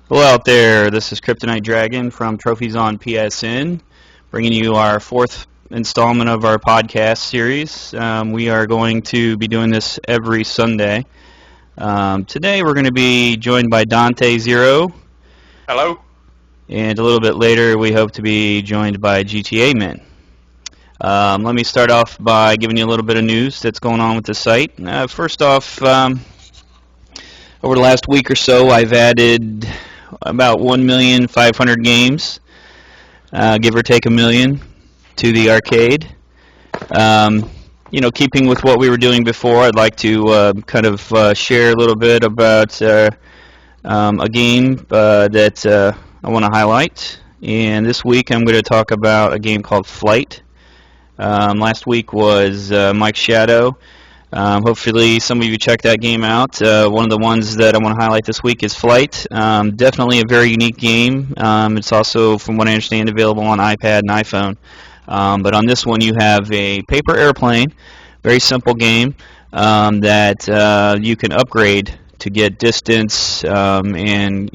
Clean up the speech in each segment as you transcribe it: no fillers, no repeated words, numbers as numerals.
Hello out there, this is Kryptonite Dragon from Trophies on PSN, bringing you our fourth installment of our podcast series. We are going to be doing this every Sunday. Today we're going to be joined by Dante Zero, Hello. and a little bit later we hope to be joined by Gtamen. Let me start off by giving you a little bit of news that's going on with the site. First off, over the last week or so, I've added about 1,500,000 games, give or take a million, to the arcade. Keeping with what we were doing before, I'd like to share a little bit about a game that I want to highlight. And this week I'm going to talk about a game called Flight. Last week was Mike's Shadow. Hopefully some of you checked that game out. One of the ones that I want to highlight this week is Flight. Definitely a very unique game. It's also, from what I understand, available on iPad and iPhone. But on this one you have a paper airplane, very simple game that you can upgrade to get distance and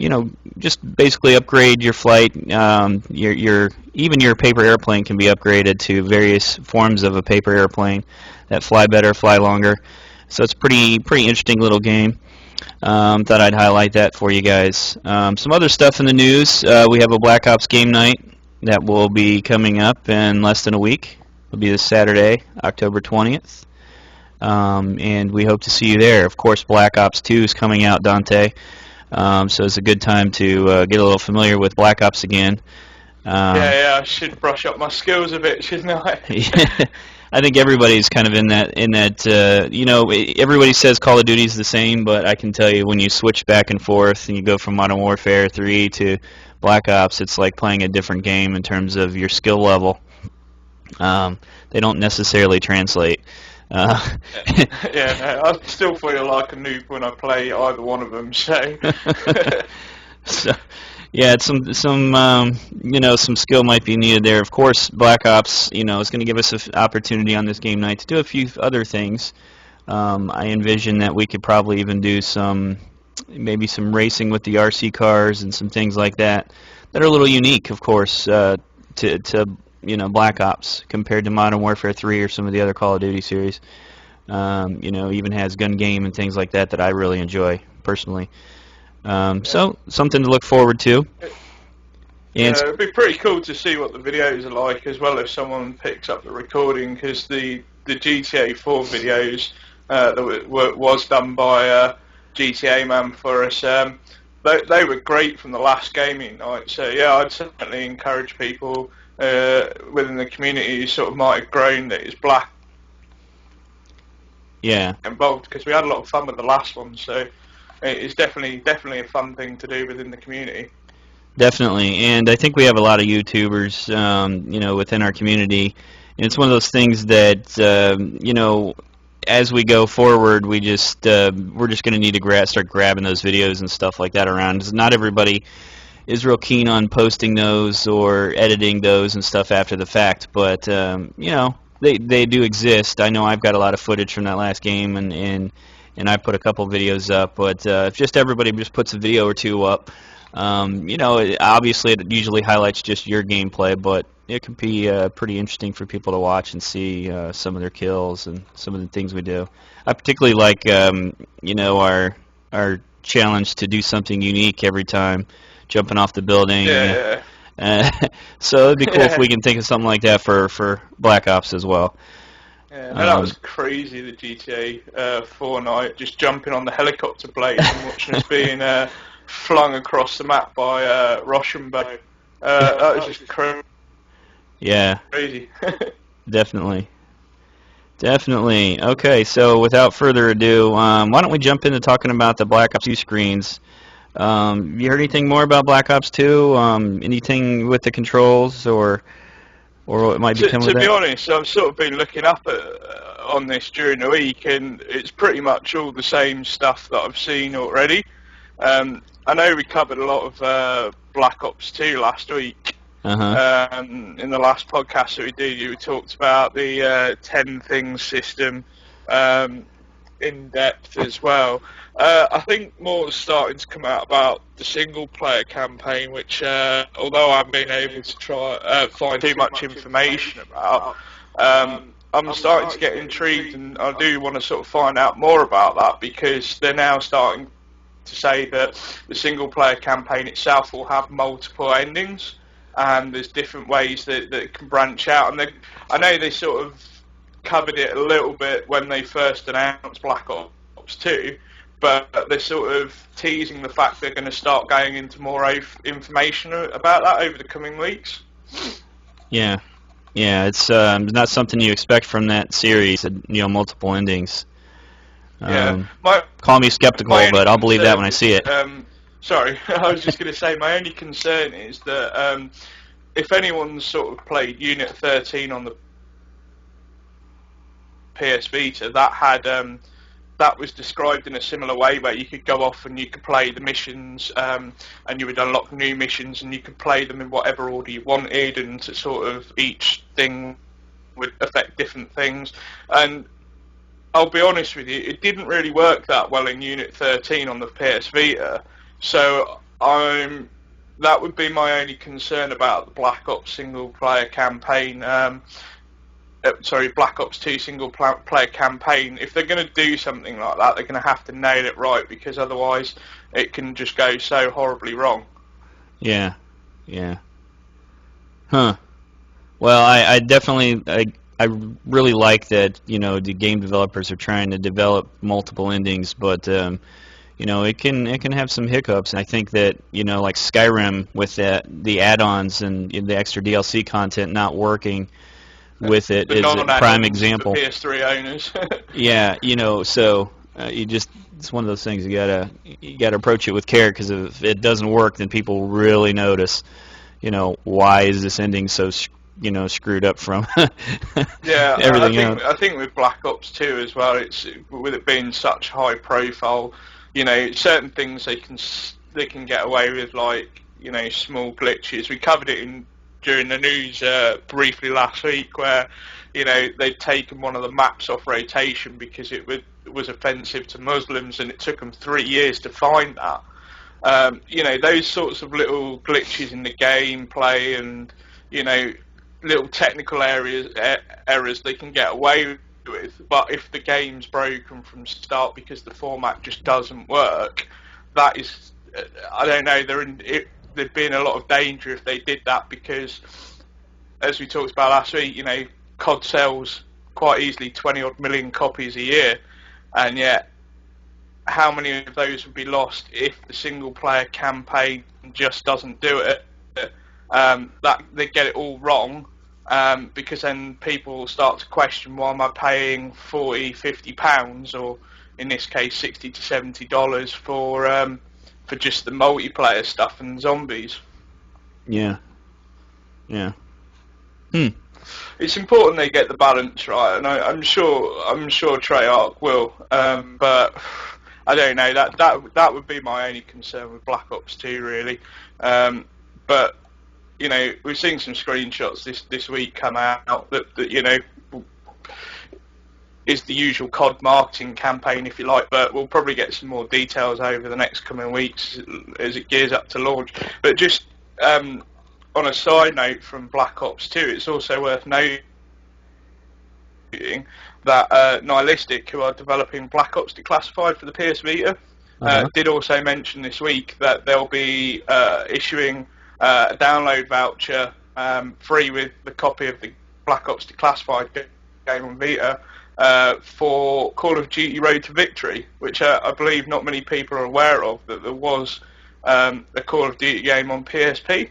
just basically upgrade your flight. Even your paper airplane can be upgraded to various forms of a paper airplane that fly better, fly longer. So it's pretty interesting little game. Thought I'd highlight that for you guys. Some other stuff in the news. We have a Black Ops game night that will be coming up in less than a week. It'll be this Saturday, October 20th. And we hope to see you there. Of course, Black Ops 2 is coming out, Dante. So it's a good time to get a little familiar with Black Ops again. Yeah, I should brush up my skills a bit, shouldn't I? I think everybody's kind of in that. Everybody says Call of Duty is the same, but I can tell you when you switch back and forth and you go from Modern Warfare 3 to Black Ops, it's like playing a different game in terms of your skill level. They don't necessarily translate. I still feel like a noob when I play either one of them. So, yeah, it's some skill might be needed there. Of course, Black Ops, is going to give us an opportunity on this game night to do a few other things. I envision that we could probably even do maybe some racing with the RC cars and some things like that are a little unique, of course, to Black Ops compared to Modern Warfare 3 or some of the other Call of Duty series. Even has gun game and things like that I really enjoy personally. So something to look forward to. And it'd be pretty cool to see what the videos are like as well if someone picks up the recording, because the GTA 4 videos that was done by Gtamen for us, they were great from the last gaming night. So yeah, I'd certainly encourage people within the community who sort of might have grown that it's Black involved, because we had a lot of fun with the last one. So it's definitely a fun thing to do within the community. Definitely, and I think we have a lot of YouTubers, within our community. And it's one of those things that, as we go forward, we're just going to need to start grabbing those videos and stuff like that around. 'Cause not everybody is real keen on posting those or editing those and stuff after the fact, but they do exist. I know I've got a lot of footage from that last game, and I put a couple videos up. But if just everybody just puts a video or two up, obviously it usually highlights just your gameplay, but it can be pretty interesting for people to watch and see some of their kills and some of the things we do. I particularly like our challenge to do something unique every time, jumping off the building. Yeah. So it'd be cool if we can think of something like that for Black Ops as well. Yeah, that was crazy, the GTA 4 night, just jumping on the helicopter blade and watching us being flung across the map by Rochambeau. That was just crazy. Yeah. Crazy. Definitely. Okay, so without further ado, why don't we jump into talking about the Black Ops 2 screens? You heard anything more about Black Ops 2? Anything with the controls or what might be coming with that? To be honest, I've sort of been looking up on this during the week, and it's pretty much all the same stuff that I've seen already. I know we covered a lot of Black Ops 2 last week. In the last podcast that we did, you talked about the 10 things system. in depth as well. I think more is starting to come out about the single player campaign, which although I haven't been able to find too much information about, I'm starting to get intrigued, and I do want to sort of find out more about that, because they're now starting to say that the single player campaign itself will have multiple endings, and there's different ways that it can branch out. And I know they sort of covered it a little bit when they first announced Black Ops 2, but they're sort of teasing the fact they're going to start going into more information about that over the coming weeks. Yeah, yeah, it's not something you expect from that series. Multiple endings. Yeah, Call me skeptical, but I'll believe that when I see it. Sorry, I was just going to say my only concern is that if anyone's sort of played Unit 13 on the PS Vita, that was described in a similar way, where you could go off and you could play the missions, and you would unlock new missions, and you could play them in whatever order you wanted, and to sort of each thing would affect different things. And I'll be honest with you, it didn't really work that well in Unit 13 on the PS Vita, so that would be my only concern about the Black Ops single player campaign. Black Ops 2 single player campaign. If they're going to do something like that, they're going to have to nail it right, because otherwise it can just go so horribly wrong. Yeah, yeah. Huh. Well, I definitely I really like that, the game developers are trying to develop multiple endings, but it can have some hiccups. And I think that, like Skyrim, with the add-ons and the extra DLC content not working with it, is a prime example. PS3 owners. Yeah, so it's one of those things you gotta approach it with care, because if it doesn't work, then people really notice. Why is this ending so screwed up from yeah, everything else? I think with Black Ops 2 as well, it's with it being such high profile, certain things they can get away with, like small glitches. We covered it during the news briefly last week, where they'd taken one of the maps off rotation because it was offensive to Muslims, and it took them 3 years to find that. Those sorts of little glitches in the gameplay, and little technical errors they can get away with. But if the game's broken from start because the format just doesn't work, that is, I don't know, there'd be in a lot of danger if they did that, because as we talked about last week, COD sells quite easily 20 odd million copies a year, and yet how many of those would be lost if the single player campaign just doesn't do it? That they get it all wrong, because then people will start to question, why am I paying £40-50, or in this case $60 to $70 for just the multiplayer stuff and zombies. Yeah. It's important they get the balance right, and I'm sure Treyarch will, but I don't know, that would be my only concern with Black Ops 2, really. But we've seen some screenshots this week come out that is the usual COD marketing campaign, if you like, but we'll probably get some more details over the next coming weeks as it gears up to launch. But just on a side note from Black Ops 2, it's also worth noting that Nihilistic, who are developing Black Ops Declassified for the PS Vita, did also mention this week that they'll be issuing a download voucher free with the copy of the Black Ops Declassified game on Vita for Call of Duty Road to Victory, which I believe not many people are aware of, that there was a Call of Duty game on PSP.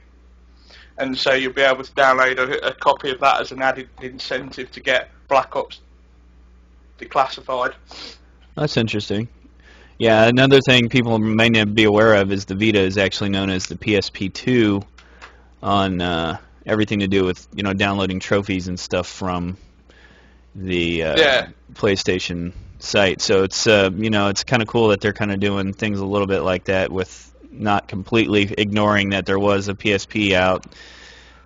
And so you'll be able to download a copy of that as an added incentive to get Black Ops Declassified. That's interesting. Yeah, another thing people may not be aware of is the Vita is actually known as the PSP2 on everything to do with downloading trophies and stuff from the PlayStation site. So it's it's kind of cool that they're kind of doing things a little bit like that, with not completely ignoring that there was a PSP out,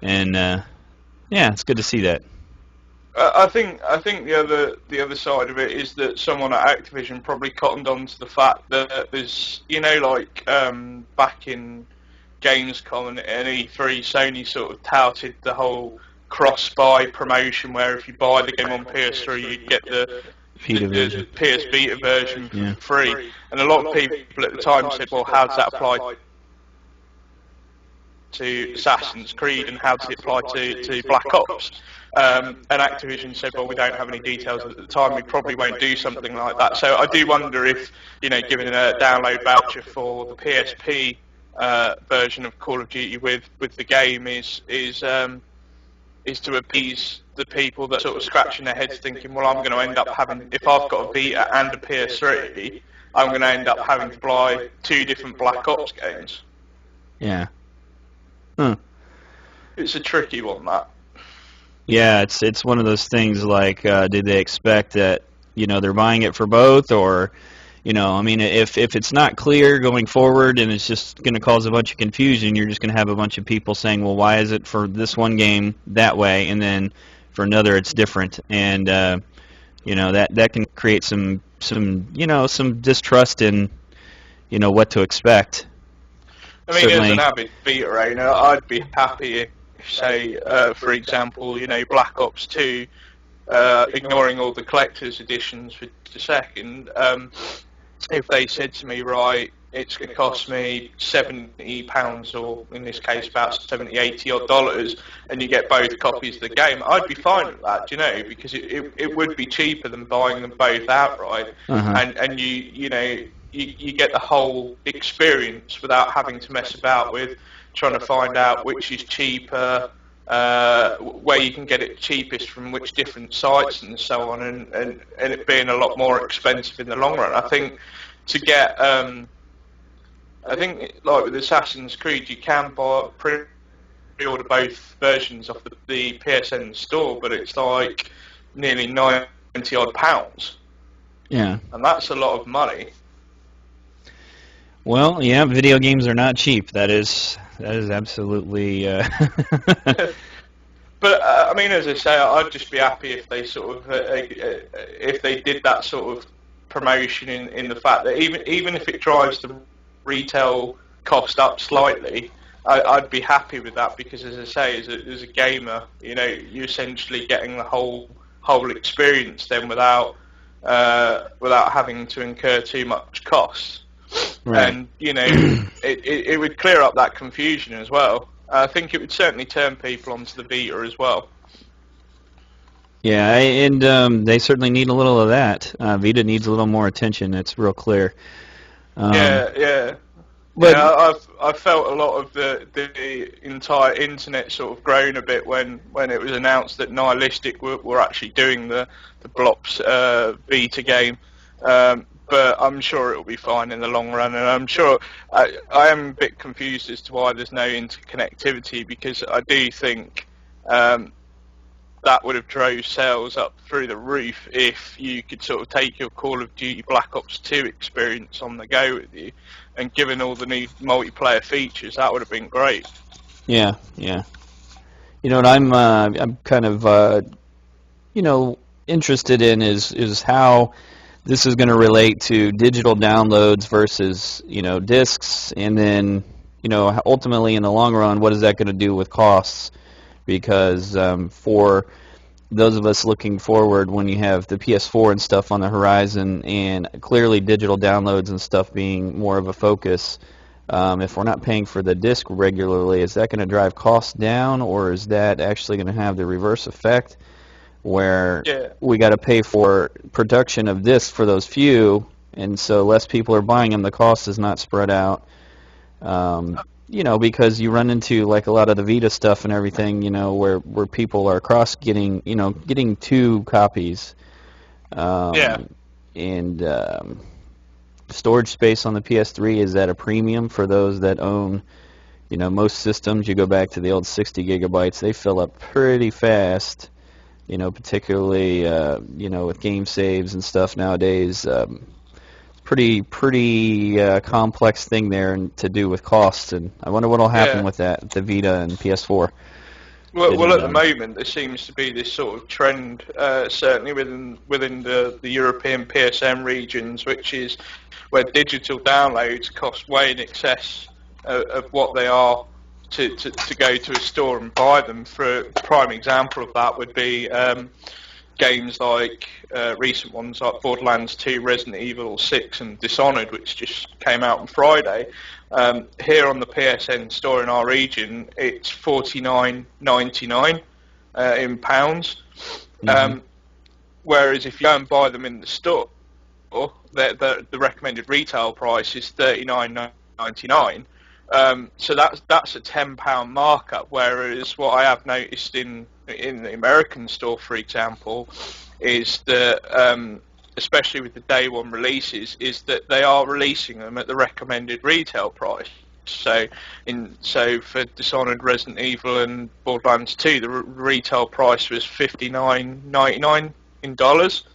and yeah, it's good to see that. I think the other side of it is that someone at Activision probably cottoned on to the fact that there's, like, back in Gamescom and E3, Sony sort of touted the whole cross-buy promotion where if you buy the game on PS3 you get Vita the version. PS Vita version for Yeah. free. And a lot of people at the time said, well, how does that apply to Assassin's Creed and how does it apply to Black Ops? And Activision said, well, we don't have any details at the time, we probably won't do something like that. So I do wonder if, giving a download voucher for the PSP version of Call of Duty with the game is to appease the people that sort of scratching their heads thinking, well, I'm going to end up having, if I've got a Vita and a PS3, I'm going to end up having to buy two different Black Ops games. Yeah. Huh. It's a tricky one, that. Yeah, it's one of those things like, did they expect that, they're buying it for both, or, I mean, if it's not clear going forward and it's just going to cause a bunch of confusion, you're just going to have a bunch of people saying, well, why is it for this one game that way, and then for another it's different, and, that can create some distrust in, what to expect. I mean, Certainly. as an avid Vita owner, I'd be happy if, say, for example, Black Ops 2, ignoring all the collector's editions for just a second, if they said to me, right, it's going to cost me £70, or in this case about 70, 80 odd dollars, and you get both copies of the game, I'd be fine with that, because it would be cheaper than buying them both outright, and you get the whole experience without having to mess about with trying to find out which is cheaper, where you can get it cheapest from which different sites and so on, and it being a lot more expensive in the long run. I think to get, I think like with Assassin's Creed, you can pre-order both versions off the PSN store, but it's like nearly 90 odd pounds. Yeah. And that's a lot of money. Well, yeah, video games are not cheap. That is absolutely. But I mean, as I say, I'd just be happy if they sort of if they did that sort of promotion in the fact that even if it drives the retail cost up slightly, I'd be happy with that, because as I say, as a gamer, you're essentially getting the whole experience then without having to incur too much cost. Right. And it would clear up that confusion as well. I think it would certainly turn people onto the Vita as well. Yeah, and they certainly need a little of that. Vita needs a little more attention. It's real clear. Yeah. But I felt a lot of the entire internet sort of groan a bit when it was announced that Nihilistic were actually doing the Blops Vita game. But I'm sure it'll be fine in the long run, and I'm sure I am a bit confused as to why there's no interconnectivity, because I do think that would have drove sales up through the roof if you could sort of take your Call of Duty Black Ops 2 experience on the go with you, and given all the new multiplayer features, that would have been great. Yeah. What I'm kind of interested in is how this is going to relate to digital downloads versus, discs, and then, ultimately in the long run, what is that going to do with costs? Because for those of us looking forward, when you have the PS4 and stuff on the horizon, and clearly digital downloads and stuff being more of a focus, if we're not paying for the disc regularly, is that going to drive costs down, or is that actually going to have the reverse effect, where we got to pay for production of discs for those few, and so less people are buying them, the cost is not spread out. Because you run into like a lot of the Vita stuff and everything, where people are getting two copies. And storage space on the PS3 is at a premium for those that own, most systems. You go back to the old 60 gigabytes, they fill up pretty fast. Particularly, with game saves and stuff nowadays. Pretty complex thing there to do with costs, and I wonder what will happen with that, the Vita and PS4. Well, at the moment there seems to be this sort of trend, certainly within the European PSN regions, which is where digital downloads cost way in excess of what they are to go to a store and buy them. For a prime example of that would be games like recent ones like Borderlands 2, Resident Evil 6 and Dishonored, which just came out on Friday. Here on the PSN store in our region, it's $49.99 in pounds. Whereas if you go and buy them in the store, the recommended retail price is $39.99. So that's a £10 markup. Whereas what I have noticed in the American store, for example, is that especially with the day one releases, is that they are releasing them at the recommended retail price. So for Dishonored, Resident Evil, and Borderlands 2, the retail price was $59.99 in dollars.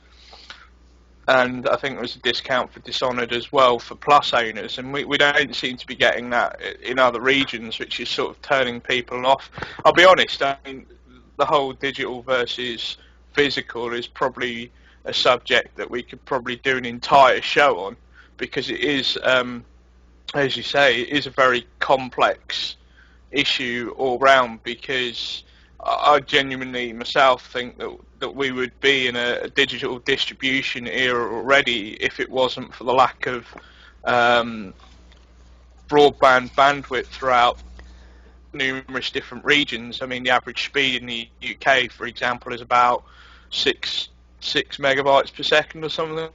And I think there was a discount for Dishonored as well for Plus owners, and we don't seem to be getting that in other regions, which is sort of turning people off. I'll be honest, I mean, the whole digital versus physical is probably a subject that we could probably do an entire show on, because it is, as you say, it is a very complex issue all round, because I genuinely myself think that we would be in a digital distribution era already if it wasn't for the lack of broadband bandwidth throughout numerous different regions. I mean, the average speed in the UK, for example, is about six megabytes per second or something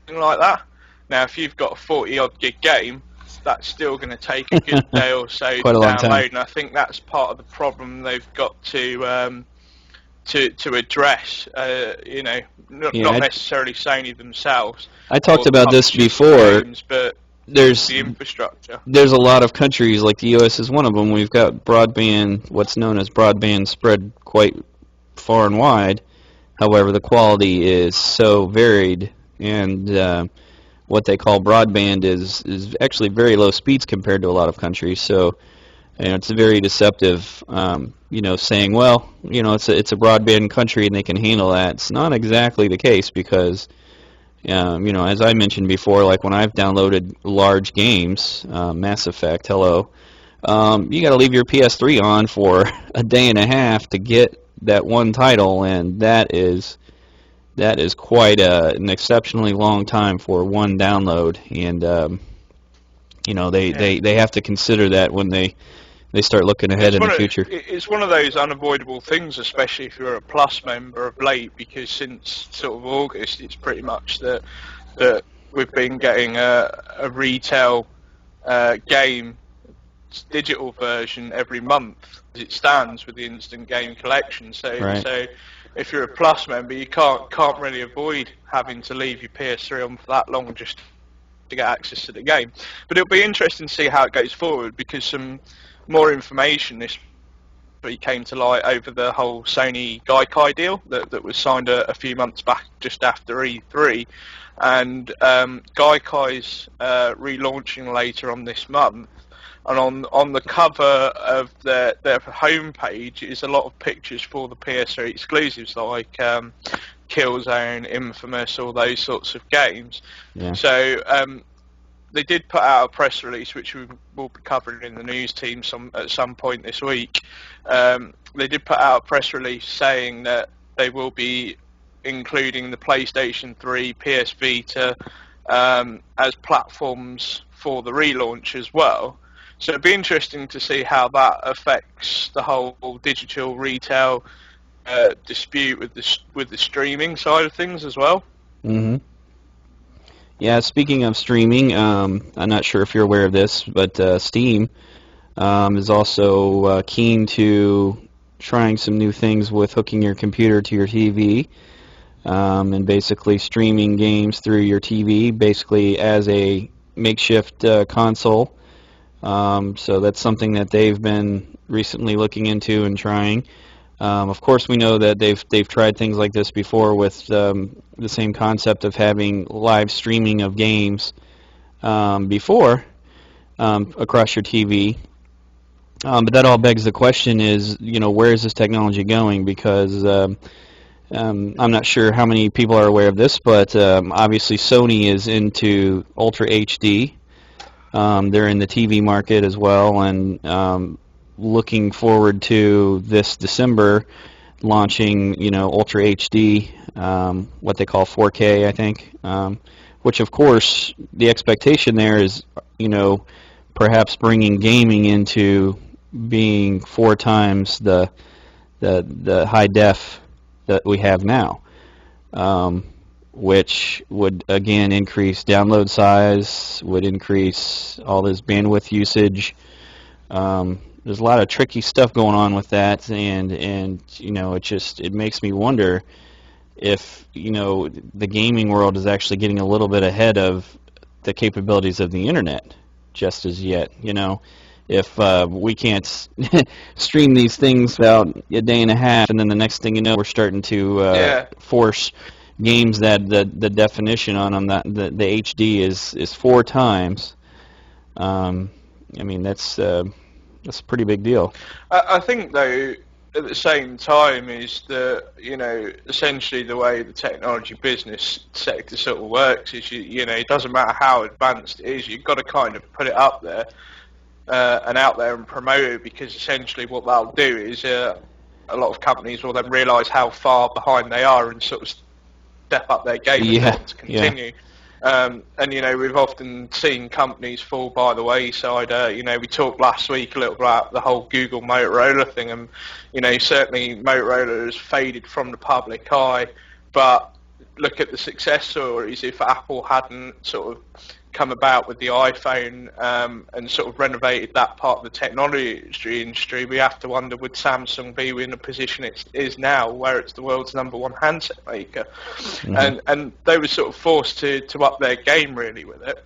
like that. Now, if you've got a 40-odd gig game, that's still going to take a good day or so to download, and I think that's part of the problem they've got to address. Not necessarily Sony themselves. I talked about this before. Games, but there's the infrastructure. There's a lot of countries, like the U.S. is one of them. We've got broadband, what's known as broadband, spread quite far and wide. However, the quality is so varied, and what they call broadband is actually very low speeds compared to a lot of countries. So, it's very deceptive. Saying, well, it's a broadband country and they can handle that. It's not exactly the case, because as I mentioned before, like when I've downloaded large games, Mass Effect, you got to leave your PS3 on for a day and a half to get that one title, and that is quite an exceptionally long time for one download, and they have to consider that when they start looking ahead in the future. It's one of those unavoidable things, especially if you're a Plus member of late, because since sort of August, it's pretty much that we've been getting a retail game digital version every month as it stands with the instant game collection. So if you're a Plus member, you can't really avoid having to leave your PS3 on for that long just to get access to the game. But it'll be interesting to see how it goes forward, because some more information this week came to light over the whole Sony Gaikai deal that was signed a few months back just after E3, and Gaikai's relaunching later on this month, and on the cover of their homepage is a lot of pictures for the PS3 exclusives like Killzone, Infamous, all those sorts of games. Yeah. So they did put out a press release, which we will be covering in the news team at some point this week. They did put out a press release saying that they will be including the PlayStation 3, PS Vita as platforms for the relaunch as well. So it'd be interesting to see how that affects the whole digital retail dispute with the streaming side of things as well. Mm-hmm. Yeah, speaking of streaming, I'm not sure if you're aware of this, but Steam is also keen to trying some new things with hooking your computer to your TV, and basically streaming games through your TV, basically as a makeshift console. So that's something that they've been recently looking into and trying. Of course, we know that they've tried things like this before with the same concept of having live streaming of games before across your TV. But that all begs the question: is where is this technology going? Because I'm not sure how many people are aware of this, but obviously Sony is into Ultra HD. They're in the TV market as well, and looking forward to this December launching, Ultra HD, what they call 4K, I think. Which, of course, the expectation there is, perhaps bringing gaming into being 4 times the high def that we have now, which would again increase download size, would increase all this bandwidth usage. There's a lot of tricky stuff going on with that, and it makes me wonder if the gaming world is actually getting a little bit ahead of the capabilities of the internet just as yet. If we can't stream these things out a day and a half, and then the next thing you know, we're starting to Yeah. force games that the definition on them, that the HD is 4 times. I mean, that's a pretty big deal. I think though, at the same time, is that essentially the way the technology business sector sort of works is it doesn't matter how advanced it is, you've got to kind of put it up there and out there and promote it, because essentially what they'll do is a lot of companies will then realise how far behind they are and sort of step up their game if they Yeah, want to yeah. continue. And we've often seen companies fall by the wayside. We talked last week a little about the whole Google Motorola thing, and certainly Motorola has faded from the public eye. But look at the success stories. If Apple hadn't sort of come about with the iPhone and sort of renovated that part of the technology industry, we have to wonder, would Samsung be in the position it is now, where it's the world's #1 handset maker? Hmm. And they were sort of forced to up their game really with it,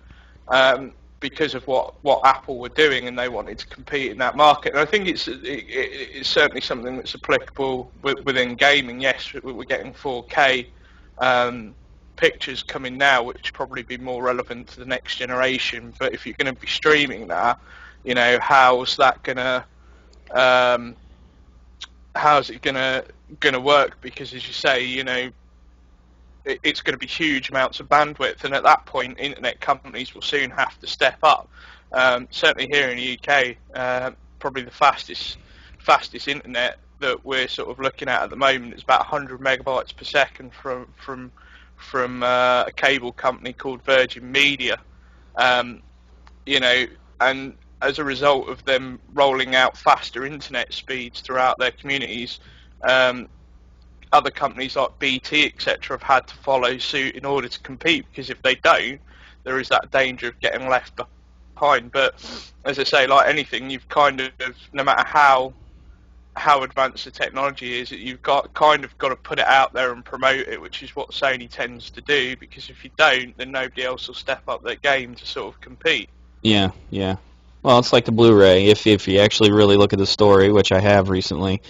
because of what Apple were doing, and they wanted to compete in that market. And I think it's certainly something that's applicable within gaming. Yes, we're getting 4K pictures coming now, which probably be more relevant to the next generation. But if you're going to be streaming that, how's that um, how's it gonna work? Because as you say, it's going to be huge amounts of bandwidth, and at that point, internet companies will soon have to step up. Certainly here in the UK, probably the fastest internet that we're sort of looking at the moment is about 100 megabytes per second from a cable company called Virgin Media. Um, and as a result of them rolling out faster internet speeds throughout their communities, um, other companies like BT, etc., have had to follow suit in order to compete, because if they don't, there is that danger of getting left behind. But as I say, like anything, you've kind of, no matter how advanced the technology is, you've got to put it out there and promote it, which is what Sony tends to do, because if you don't, then nobody else will step up their game to sort of compete. Yeah, yeah. Well, it's like the Blu-ray. If you actually really look at the story, which I have recently,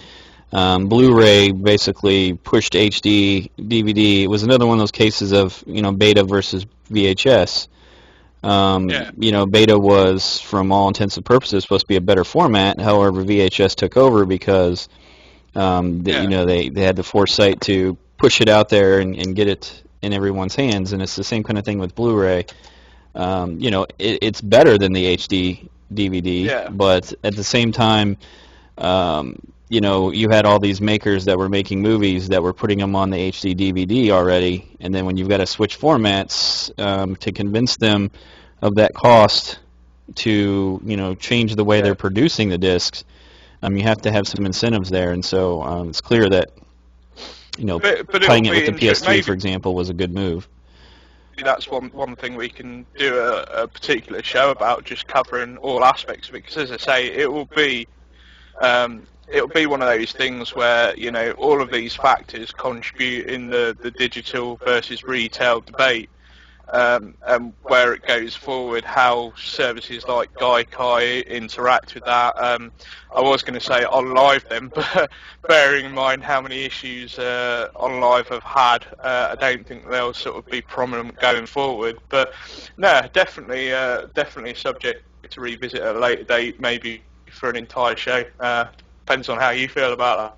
Blu-ray basically pushed HD, DVD. It was another one of those cases of beta versus VHS. Yeah, Beta was, from all intents and purposes, supposed to be a better format. However, VHS took over because yeah, they had the foresight to push it out there and get it in everyone's hands. And it's the same kind of thing with Blu-ray. It's better than the HD DVD, yeah, but at the same time, you had all these makers that were making movies that were putting them on the HD DVD already, and then when you've got to switch formats to convince them of that cost to change the way yeah. they're producing the discs, you have to have some incentives there, and so it's clear that But it will tying it with be the interesting. PS3, for Maybe example, was a good move. that's one thing we can do a particular show about, just covering all aspects of it. Because as I say, it'll be one of those things where all of these factors contribute in the digital versus retail debate, and where it goes forward, how services like Gaikai interact with that. I was going to say on live then, but bearing in mind how many issues on live have had, I don't think they'll sort of be prominent going forward. But no, definitely a subject to revisit at a later date, maybe for an entire show. Depends on how you feel about that.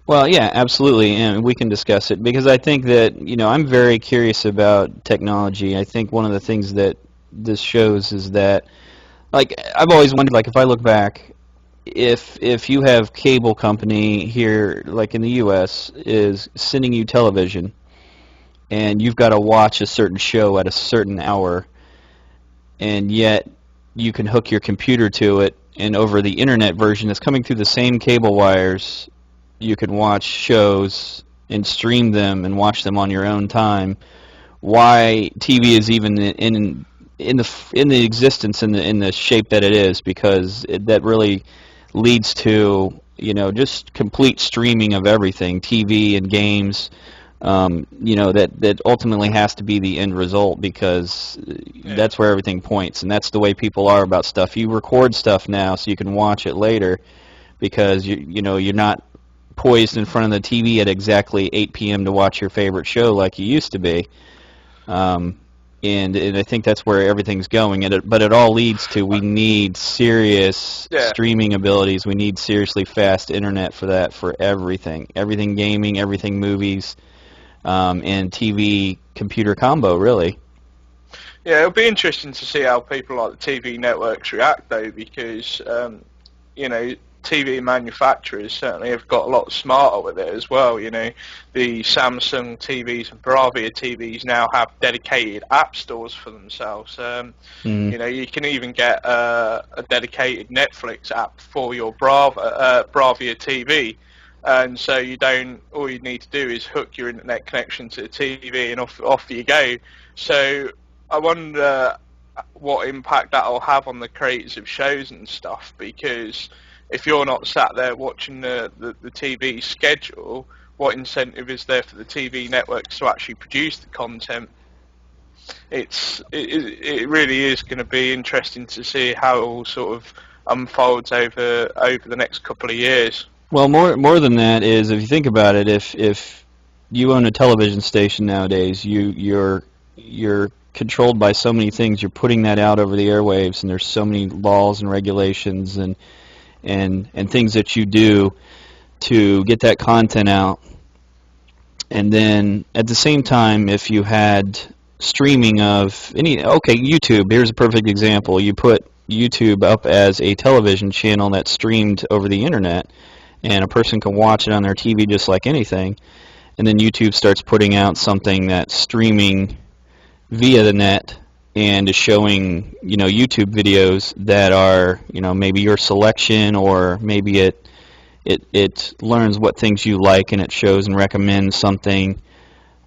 Well, yeah, absolutely, and we can discuss it because I think that, I'm very curious about technology. I think one of the things that this shows is that, like, I've always wondered, like, if I look back, if you have cable company here, like in the U.S., is sending you television, and you've got to watch a certain show at a certain hour, and yet you can hook your computer to it, and over the internet version that's coming through the same cable wires, you can watch shows and stream them and watch them on your own time. Why TV is even in the existence in the shape that it is, because that really leads to just complete streaming of everything, TV and games. That ultimately has to be the end result, because that's where everything points, and that's the way people are about stuff. You record stuff now so you can watch it later, because you're not poised in front of the TV at exactly 8 p.m. to watch your favorite show like you used to be. And I think that's where everything's going. But it all leads to, we need serious streaming abilities. We need seriously fast internet for that, for everything. Everything gaming, everything movies, and TV computer combo, really. Yeah, it'll be interesting to see how people like the TV networks react, though, because TV manufacturers certainly have got a lot smarter with it as well. The Samsung TVs and Bravia TVs now have dedicated app stores for themselves. You can even get a dedicated Netflix app for your Bravia TV. And so all you need to do is hook your internet connection to the TV, and off you go. So I wonder what impact that'll have on the creators of shows and stuff, because if you're not sat there watching the TV schedule, what incentive is there for the TV networks to actually produce the content? It really is going to be interesting to see how it all sort of unfolds over the next couple of years. Well, more than that is, if you think about it, if you own a television station nowadays, you're controlled by so many things. You're putting that out over the airwaves, and there's so many laws and regulations and things that you do to get that content out. And then at the same time, if you had streaming of YouTube, here's a perfect example. You put YouTube up as a television channel that's streamed over the internet, and a person can watch it on their TV just like anything. And then YouTube starts putting out something that's streaming via the net and is showing YouTube videos that are maybe your selection, or maybe it learns what things you like, and it shows and recommends something,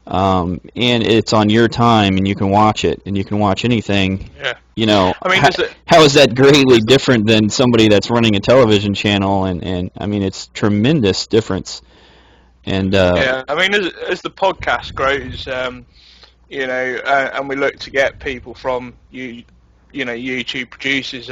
and it's on your time, and you can watch it, and you can watch anything. Yeah. I mean, how is that greatly different than somebody that's running a television channel? And I mean, it's tremendous difference. And yeah, I mean, as the podcast grows, and we look to get people from YouTube producers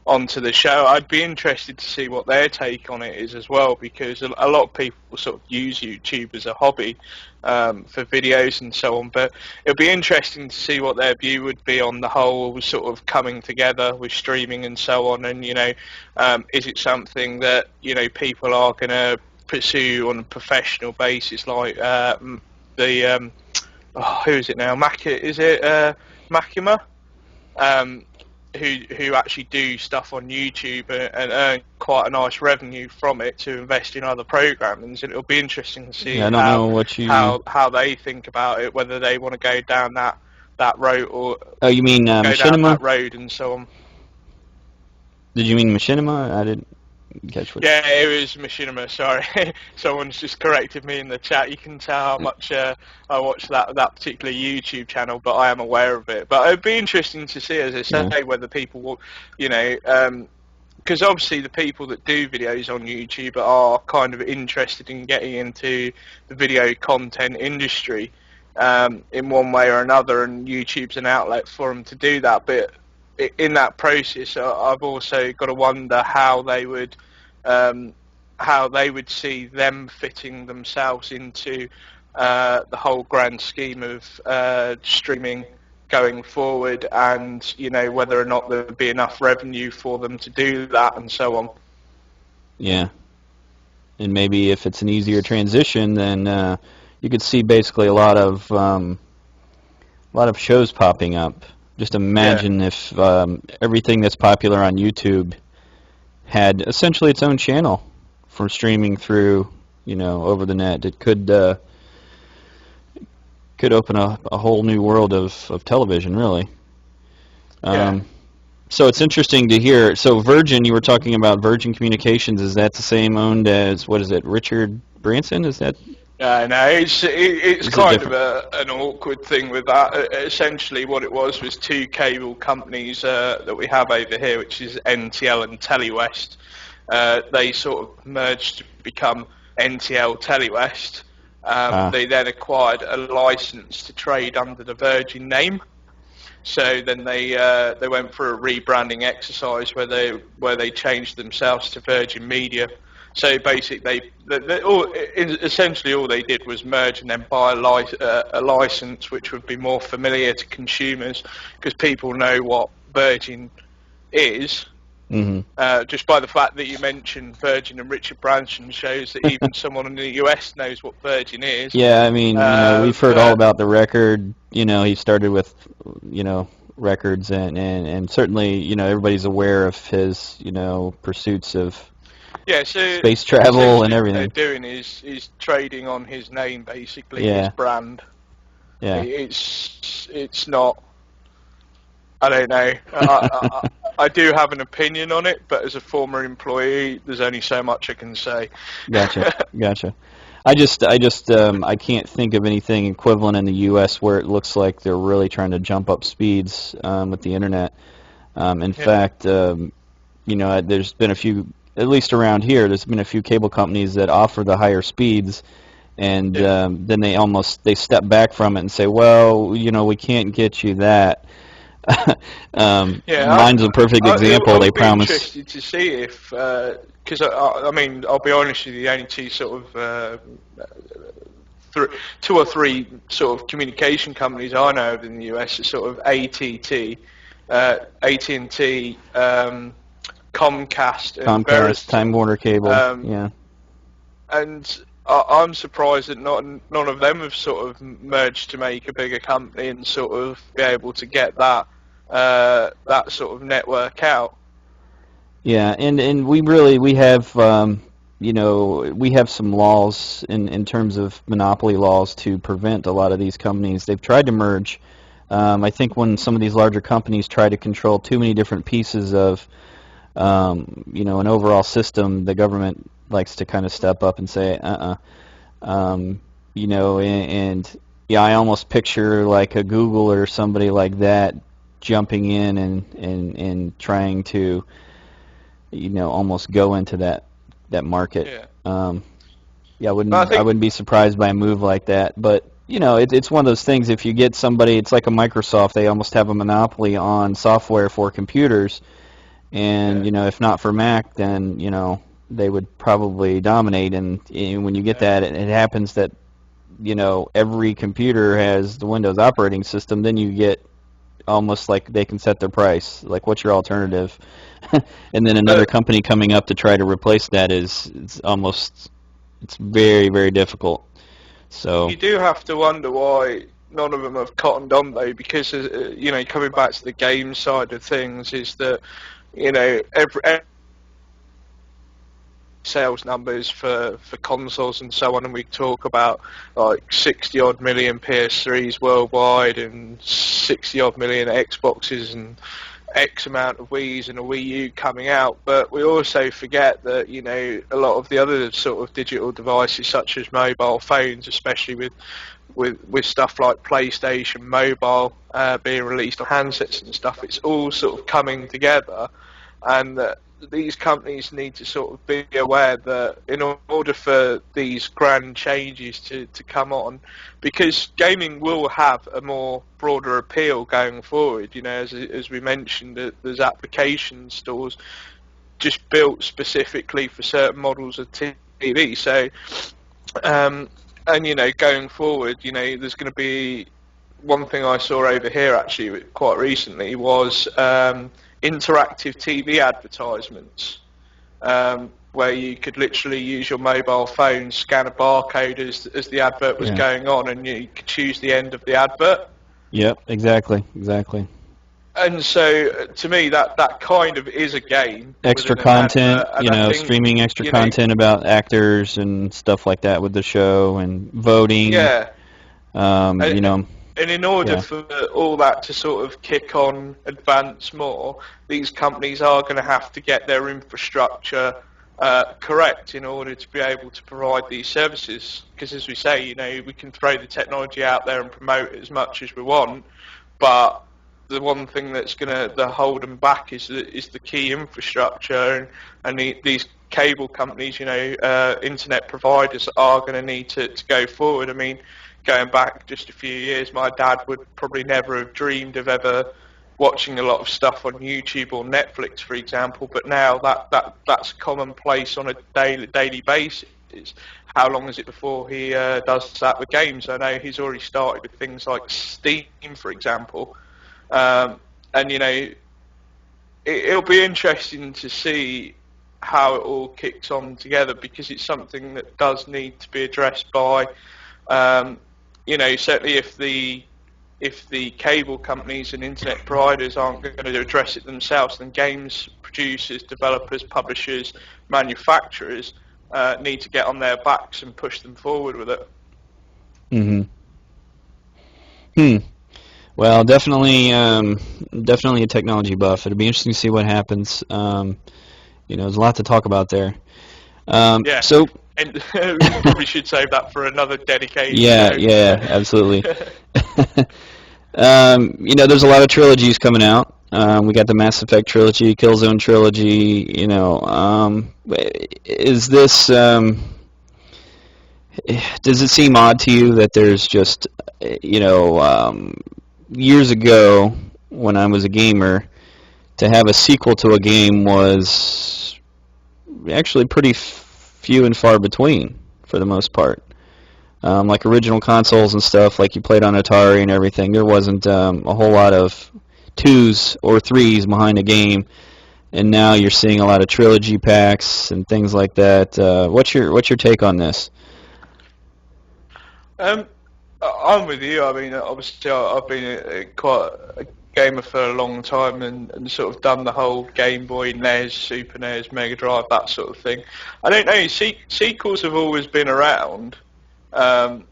onto the show, I'd be interested to see what their take on it is as well, because a lot of people sort of use YouTube as a hobby for videos and so on, but it'll be interesting to see what their view would be on the whole sort of coming together with streaming and so on. And is it something that people are going to pursue on a professional basis, like who is it now? Makima? Who actually do stuff on YouTube and earn quite a nice revenue from it to invest in other programs. And it'll be interesting to see how they think about it, whether they want to go down that road, or you mean go Machinima? down that road and so on. Did you mean Machinima? I didn't catch what. Yeah, it was Machinima, sorry. Someone's just corrected me in the chat. You can tell how much I watch that particular YouTube channel, but I am aware of it. But it'd be interesting to see, as I say, whether people will, because obviously the people that do videos on YouTube are kind of interested in getting into the video content industry in one way or another, and YouTube's an outlet for them to do that. But in that process, I've also got to wonder how they would see them fitting themselves into the whole grand scheme of streaming going forward, and whether or not there would be enough revenue for them to do that, and so on. Yeah. And maybe if it's an easier transition, then you could see basically a lot of shows popping up. Just imagine if everything that's popular on YouTube had essentially its own channel for streaming through, over the net. It could open a whole new world of television, really. So it's interesting to hear. So Virgin, you were talking about Virgin Communications. Is that the same owned as, what is it, Richard Branson? Is that? No, it's kind of an awkward thing with that. Essentially, what it was two cable companies that we have over here, which is NTL and Telewest. They sort of merged to become NTL Telewest. They then acquired a license to trade under the Virgin name. So then they went for a rebranding exercise where they changed themselves to Virgin Media. So basically, essentially all they did was merge and then buy a license which would be more familiar to consumers, because people know what Virgin is. Mm-hmm. Just by the fact that you mentioned Virgin and Richard Branson shows that even someone in the US knows what Virgin is. Yeah, I mean, we've heard all about the record. He started with, records, and certainly, everybody's aware of his, pursuits of space travel and everything. What they're doing is trading on his name, basically, his brand. Yeah. It's not. I don't know. I do have an opinion on it, but as a former employee, there's only so much I can say. Gotcha. I can't think of anything equivalent in the U.S. where it looks like they're really trying to jump up speeds with the internet. In fact, there's been a few, at least around here, there's been a few cable companies that offer the higher speeds, and then they step back from it and say, well, we can't get you that. Mine's a perfect example. They promise. I'd be interested to see if, because I mean, I'll be honest with you, the only two sort of two or three sort of communication companies I know of in the US are sort of AT&T, Comcast, and Verizon. Time Warner Cable. And I'm surprised that none of them have sort of merged to make a bigger company and sort of be able to get that sort of network out. Yeah, and we have we have some laws in terms of monopoly laws to prevent a lot of these companies. They've tried to merge. I think when some of these larger companies try to control too many different pieces of an overall system, the government likes to kind of step up and say, and I almost picture like a Google or somebody like that jumping in and trying to, almost go into that market. I wouldn't be surprised by a move like that, but it's one of those things. If you get somebody, it's like a Microsoft. They almost have a monopoly on software for computers, and if not for Mac, then they would probably dominate. And when you get that, it happens that every computer has the Windows operating system. Then you get almost like they can set their price. Like, what's your alternative? And then another company coming up to try to replace that it's very, very difficult. So you do have to wonder why none of them have cottoned on, though, because coming back to the game side of things, is that every sales numbers for consoles and so on, and we talk about like 60 odd million PS3s worldwide and 60 odd million Xboxes and X amount of Wii's and a Wii U coming out, but we also forget that a lot of the other sort of digital devices, such as mobile phones, especially with stuff like PlayStation Mobile being released on handsets and stuff, it's all sort of coming together, and that these companies need to sort of be aware that in order for these grand changes to come on, because gaming will have a more broader appeal going forward, as we mentioned, there's application stores just built specifically for certain models of TV. So, and going forward, there's going to be one thing I saw over here actually quite recently was interactive TV advertisements, where you could literally use your mobile phone, scan a barcode as the advert was Yeah. going on, and you could choose the end of the advert. Yep. Exactly. Exactly. And so, to me, that kind of is a game Extra within an content, advert, and I think, streaming extra you know, content about actors and stuff like that with the show and voting. yeah. You know, And in order yeah. for all that to sort of kick on, advance more, these companies are going to have to get their infrastructure correct in order to be able to provide these services. Because as we say, you know, we can throw the technology out there and promote it as much as we want, but the one thing that's going to hold them back is the key infrastructure, and these cable companies, you know, internet providers are going to need to go forward. I mean, going back just a few years, my dad would probably never have dreamed of ever watching a lot of stuff on YouTube or Netflix, for example, but now that's commonplace on a daily basis. How long is it before he does that with games? I know he's already started with things like Steam, for example. And you know, it'll be interesting to see how it all kicks on together, because it's something that does need to be addressed by, you know, certainly if the cable companies and internet providers aren't going to address it themselves, then games producers, developers, publishers, manufacturers need to get on their backs and push them forward with it. Mhm. Hmm. Well, definitely, definitely a technology buff. It'll be interesting to see what happens. There's a lot to talk about there. Yeah. So, And we probably should save that for another dedicated yeah, show. yeah, absolutely. There's a lot of trilogies coming out. We got the Mass Effect trilogy, Killzone trilogy. Is this? Does it seem odd to you that there's just, years ago when I was a gamer, to have a sequel to a game was actually pretty few and far between for the most part. Like original consoles and stuff, like you played on Atari and everything, there wasn't a whole lot of twos or threes behind a game, and now you're seeing a lot of trilogy packs and things like that. What's your take on this? Um, I'm with you. I mean, obviously, I've been quite a gamer for a long time, and sort of done the whole Game Boy, NES, Super NES, Mega Drive, that sort of thing. I don't know. Sequels have always been around. Um,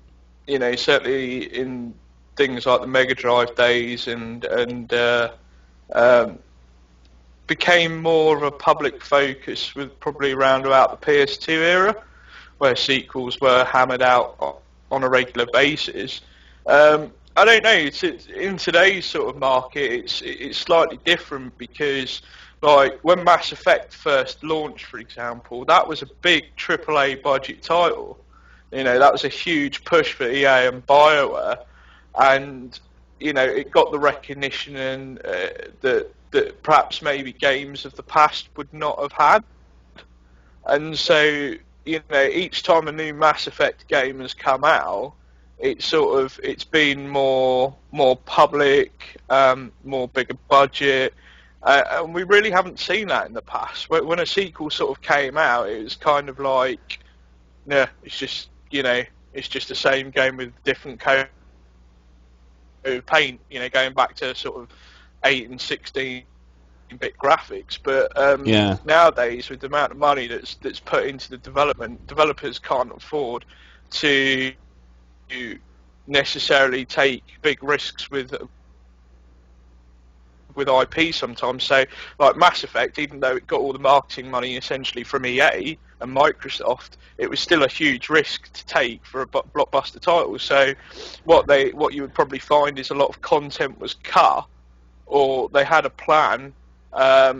you know, certainly in things like the Mega Drive days, and um, became more of a public focus with probably around about the PS2 era, where sequels were hammered out on a regular basis. I don't know. In today's sort of market, it's slightly different, because, like, when Mass Effect first launched, for example, that was a big AAA budget title. You know, that was a huge push for EA and BioWare, and you know, it got the recognition and that perhaps maybe games of the past would not have had. And so, you know, each time a new Mass Effect game has come out, it's been more public, more bigger budget, and we really haven't seen that in the past. When a sequel sort of came out, it was kind of like, yeah, it's just, you know, it's just the same game with different code of paint, you know, going back to sort of 8 and 16-bit graphics. But Yeah. nowadays, with the amount of money that's put into the development, developers can't afford to necessarily take big risks with IP sometimes. So, like Mass Effect, even though it got all the marketing money essentially from EA and Microsoft, it was still a huge risk to take for a blockbuster title. So, what you would probably find is a lot of content was cut, or they had a plan that,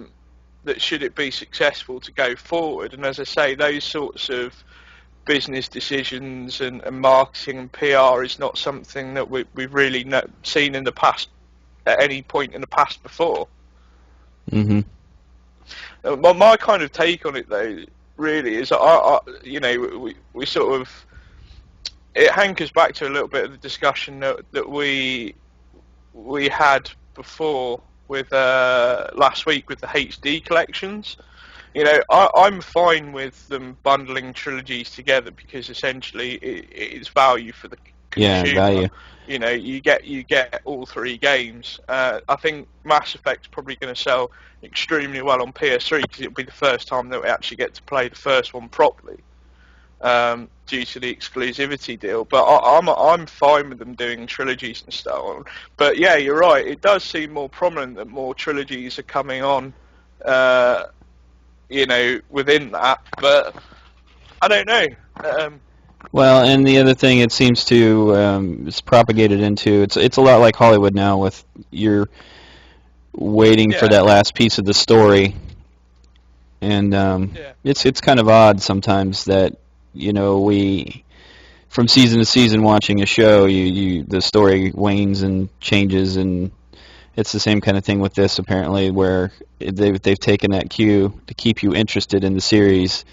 should it be successful, to go forward. And as I say, those sorts of business decisions and marketing and PR is not something that we've really seen in the past, at any point in the past before. Mhm. My kind of take on it, though, really is, you know, we sort of, it hankers back to a little bit of the discussion that we had before with last week with the HD collections. You know, I'm fine with them bundling trilogies together because essentially it's value for the Yeah, consumer. value. You know, you get all three games. I think Mass Effect's probably going to sell extremely well on PS3 because it'll be the first time that we actually get to play the first one properly, due to the exclusivity deal. But I'm fine with them doing trilogies and stuff. But yeah, you're right. It does seem more prominent that more trilogies are coming on. You know, within that, but I don't know. Well, and the other thing it seems to is propagated into it's a lot like Hollywood now with you're waiting for Yeah, that last piece of the story, and yeah, it's kind of odd sometimes that we from season to season watching a show the story wanes and changes, and it's the same kind of thing with this apparently where they've taken that cue to keep you interested in the series,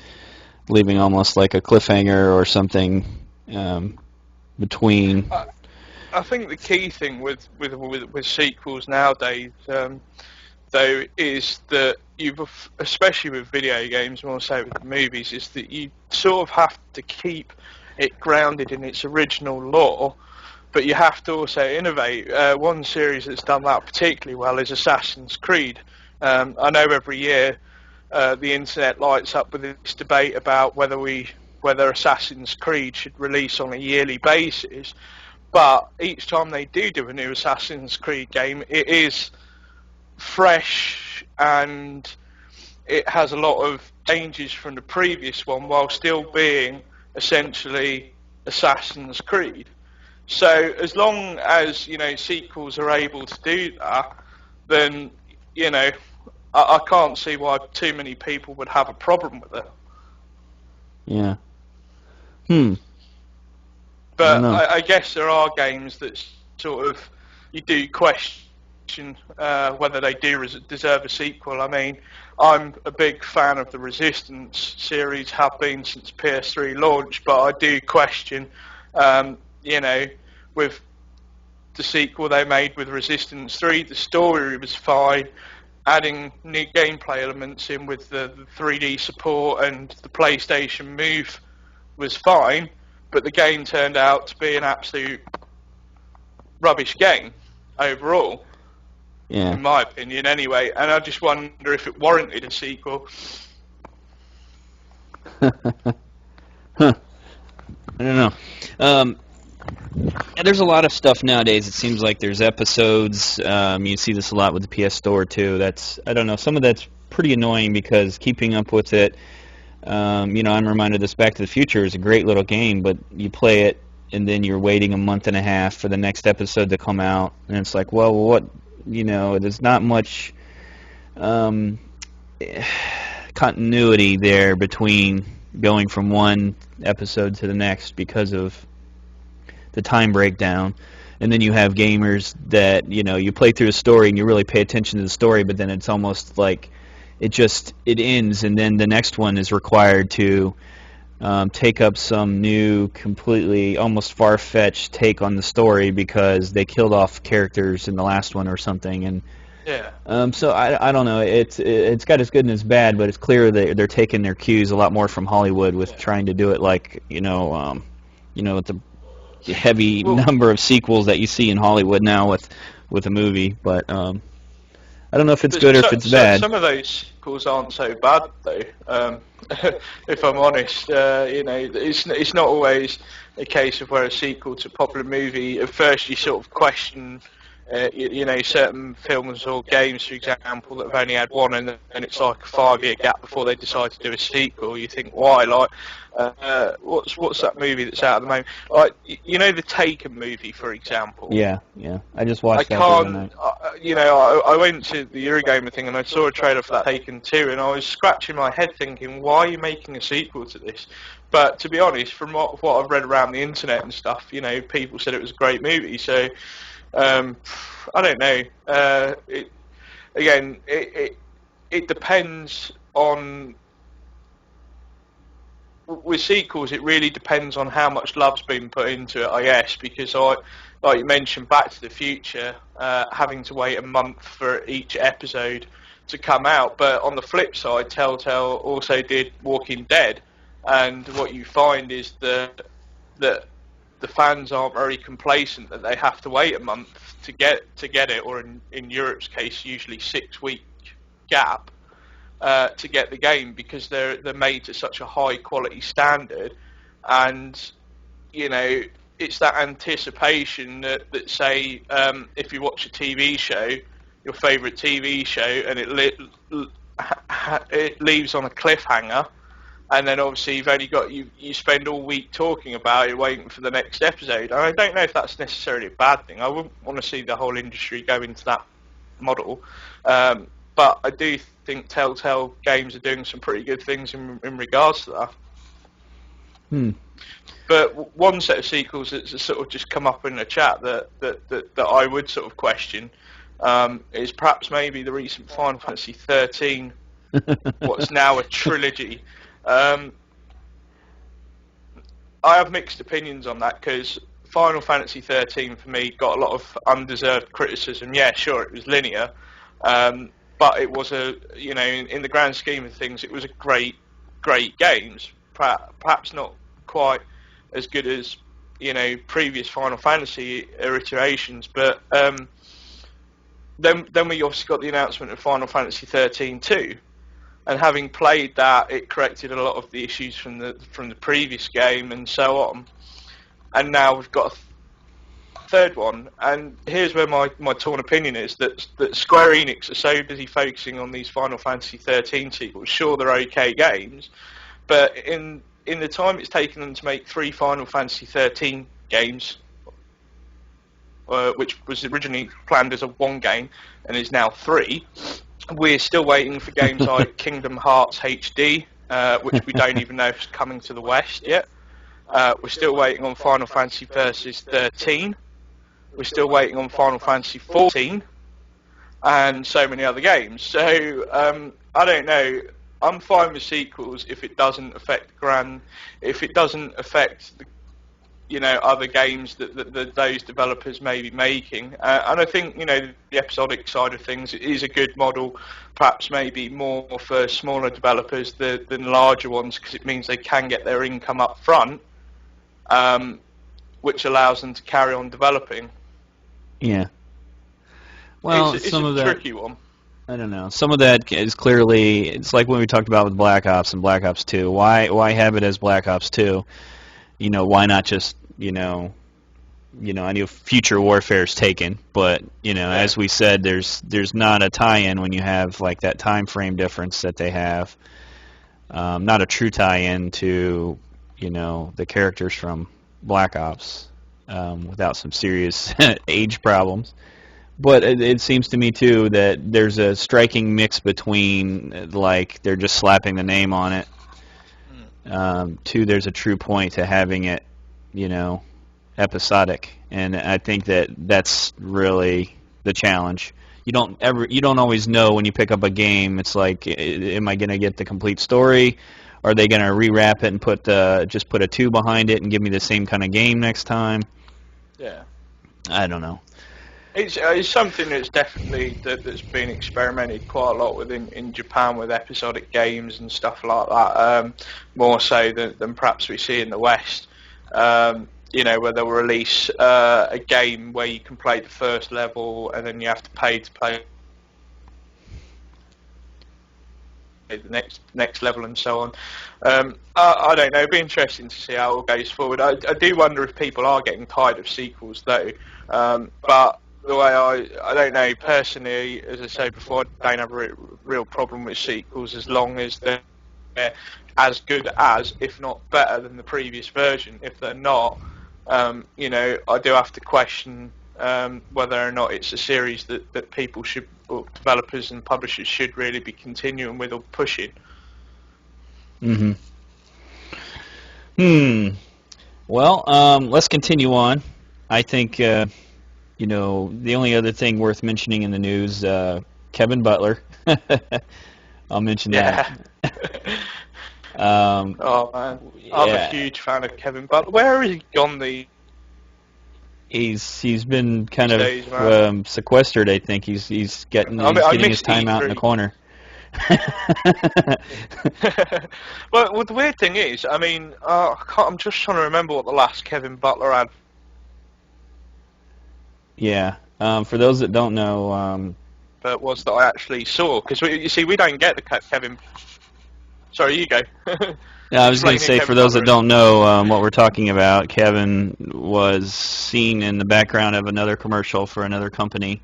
leaving almost like a cliffhanger or something between. I think the key thing with sequels nowadays, though, is that especially with video games, more so with movies, is that you sort of have to keep it grounded in its original lore, but you have to also innovate. One series that's done that particularly well is Assassin's Creed. I know every year the internet lights up with this debate about whether Assassin's Creed should release on a yearly basis. But each time they do a new Assassin's Creed game, it is fresh and it has a lot of changes from the previous one while still being essentially Assassin's Creed. So as long as sequels are able to do that, then I can't see why too many people would have a problem with it. Yeah. Hmm. I don't But know. I guess there are games that sort of you do question whether they do deserve a sequel. I mean, I'm a big fan of the Resistance series, have been since PS3 launch, but I do question, with the sequel they made with Resistance 3, the story was fine. Adding new gameplay elements in with the 3D support and the PlayStation Move was fine, but the game turned out to be an absolute rubbish game overall, Yeah. in my opinion anyway, and I just wonder if it warranted a sequel. Huh. I don't know. Yeah, there's a lot of stuff nowadays. It seems like there's episodes. You see this a lot with the PS Store too. I don't know. Some of that's pretty annoying because keeping up with it. I'm reminded this Back to the Future is a great little game, but you play it and then you're waiting a month and a half for the next episode to come out, and it's like, well, what? There's not much continuity there between going from one episode to the next because of the time breakdown. And then you have gamers that you play through the story and you really pay attention to the story, but then it's almost like it ends, and then the next one is required to take up some new, completely almost far-fetched take on the story because they killed off characters in the last one or something. And Yeah. so I don't know. It's got its good and its bad, but it's clear that they're taking their cues a lot more from Hollywood with trying to do it like with the heavy Well, number of sequels that you see in Hollywood now with a movie. But I don't know if it's good or if it's bad. some of those sequels aren't so bad though. If I'm honest, it's not always a case of where a sequel to a popular movie. At first, you sort of question, certain films or games, for example, that have only had one, and it's like a 5-year gap before they decide to do a sequel. You think, why? Like, what's that movie that's out at the moment? Like, the Taken movie, for example. Yeah. I just I watched that the other can't, night. I went to the Eurogamer thing and I saw a trailer for that Taken 2 and I was scratching my head thinking, why are you making a sequel to this? But to be honest, from what I've read around the internet and stuff, people said it was a great movie. So, I don't know. It depends on with sequels, it really depends on how much love's been put into it, I guess, because like you mentioned, Back to the Future, having to wait a month for each episode to come out. But on the flip side, Telltale also did Walking Dead, and what you find is that the fans aren't very complacent that they have to wait a month to get it, or in Europe's case, usually 6 week gap to get the game, because they're made to such a high quality standard, and you know, it's that anticipation that say, if you watch a TV show, your favourite TV show, and it leaves on a cliffhanger, and then obviously you've only got you spend all week talking about it, waiting for the next episode. And I don't know if that's necessarily a bad thing. I wouldn't want to see the whole industry go into that model, but I do think Telltale Games are doing some pretty good things in regards to that. But one set of sequels that's sort of just come up in the chat that I would sort of question is perhaps maybe the recent Final Fantasy 13, what's now a trilogy. I have mixed opinions on that, because Final Fantasy 13 for me got a lot of undeserved criticism. Yeah, sure, it was linear, but it was in the grand scheme of things, it was a great games. Perhaps not quite as good as previous Final Fantasy iterations, but then we obviously got the announcement of Final Fantasy 13 2. And having played that, it corrected a lot of the issues from the previous game and so on. And now we've got a third one. And here's where my torn opinion is, that Square Enix are so busy focusing on these Final Fantasy 13 sequels. Sure, they're okay games, but in the time it's taken them to make 3 Final Fantasy 13 games, which was originally planned as a 1 game and is now 3, we're still waiting for games like Kingdom Hearts HD, which we don't even know if it's coming to the West yet. We're still waiting on Final Fantasy Versus 13. We're still waiting on Final Fantasy 14, and so many other games. So I don't know. I'm fine with sequels if it doesn't affect if it doesn't affect other games that those developers may be making. And I think, the episodic side of things is a good model, perhaps maybe more for smaller developers than larger ones, because it means they can get their income up front, which allows them to carry on developing. Yeah. Well, it's a tricky one. I don't know. Some of that is clearly, it's like when we talked about with Black Ops and Black Ops 2. Why have it as Black Ops 2? Why not just, I know Future Warfare's taken, but, as we said, there's not a tie-in when you have, like, that time frame difference that they have. Not a true tie-in to, the characters from Black Ops, without some serious age problems. But it seems to me, too, that there's a striking mix between, like, they're just slapping the name on it. There's a true point to having it, episodic, and I think that's really the challenge. You don't always know when you pick up a game. It's like, am I going to get the complete story? Are they going to rewrap it and put a 2 behind it and give me the same kind of game next time? Yeah, I don't know. It's something that's definitely that's been experimented quite a lot with in Japan, with episodic games and stuff like that. More so than perhaps we see in the West. Where they'll release a game where you can play the first level and then you have to pay to play the next level and so on. I don't know. It'd be interesting to see how it all goes forward. I do wonder if people are getting tired of sequels though. But the way I don't know, personally, as I said before, I don't have a real problem with sequels as long as they're as good as, if not better than, the previous version. If they're not, I do have to question whether or not it's a series that people should, or developers and publishers should really be continuing with or pushing. Well, let's continue on. I think, the only other thing worth mentioning in the news, Kevin Butler. I'll mention that. Oh man, I'm a Yeah, huge fan of Kevin Butler. Where has he gone these he's been kind of days, man? sequestered. I think I mean, he's I getting his miss time out in the E3. corner. Well, the weird thing is, I mean, I'm just trying to remember what the last Kevin Butler ad Yeah. For those that don't know, was that I actually saw. Because you see, we don't get the Kevin. Sorry, you go. yeah, I was going to Explain who say, for Kevin those that Butler is. don't know what we're talking about, Kevin was seen in the background of another commercial for another company,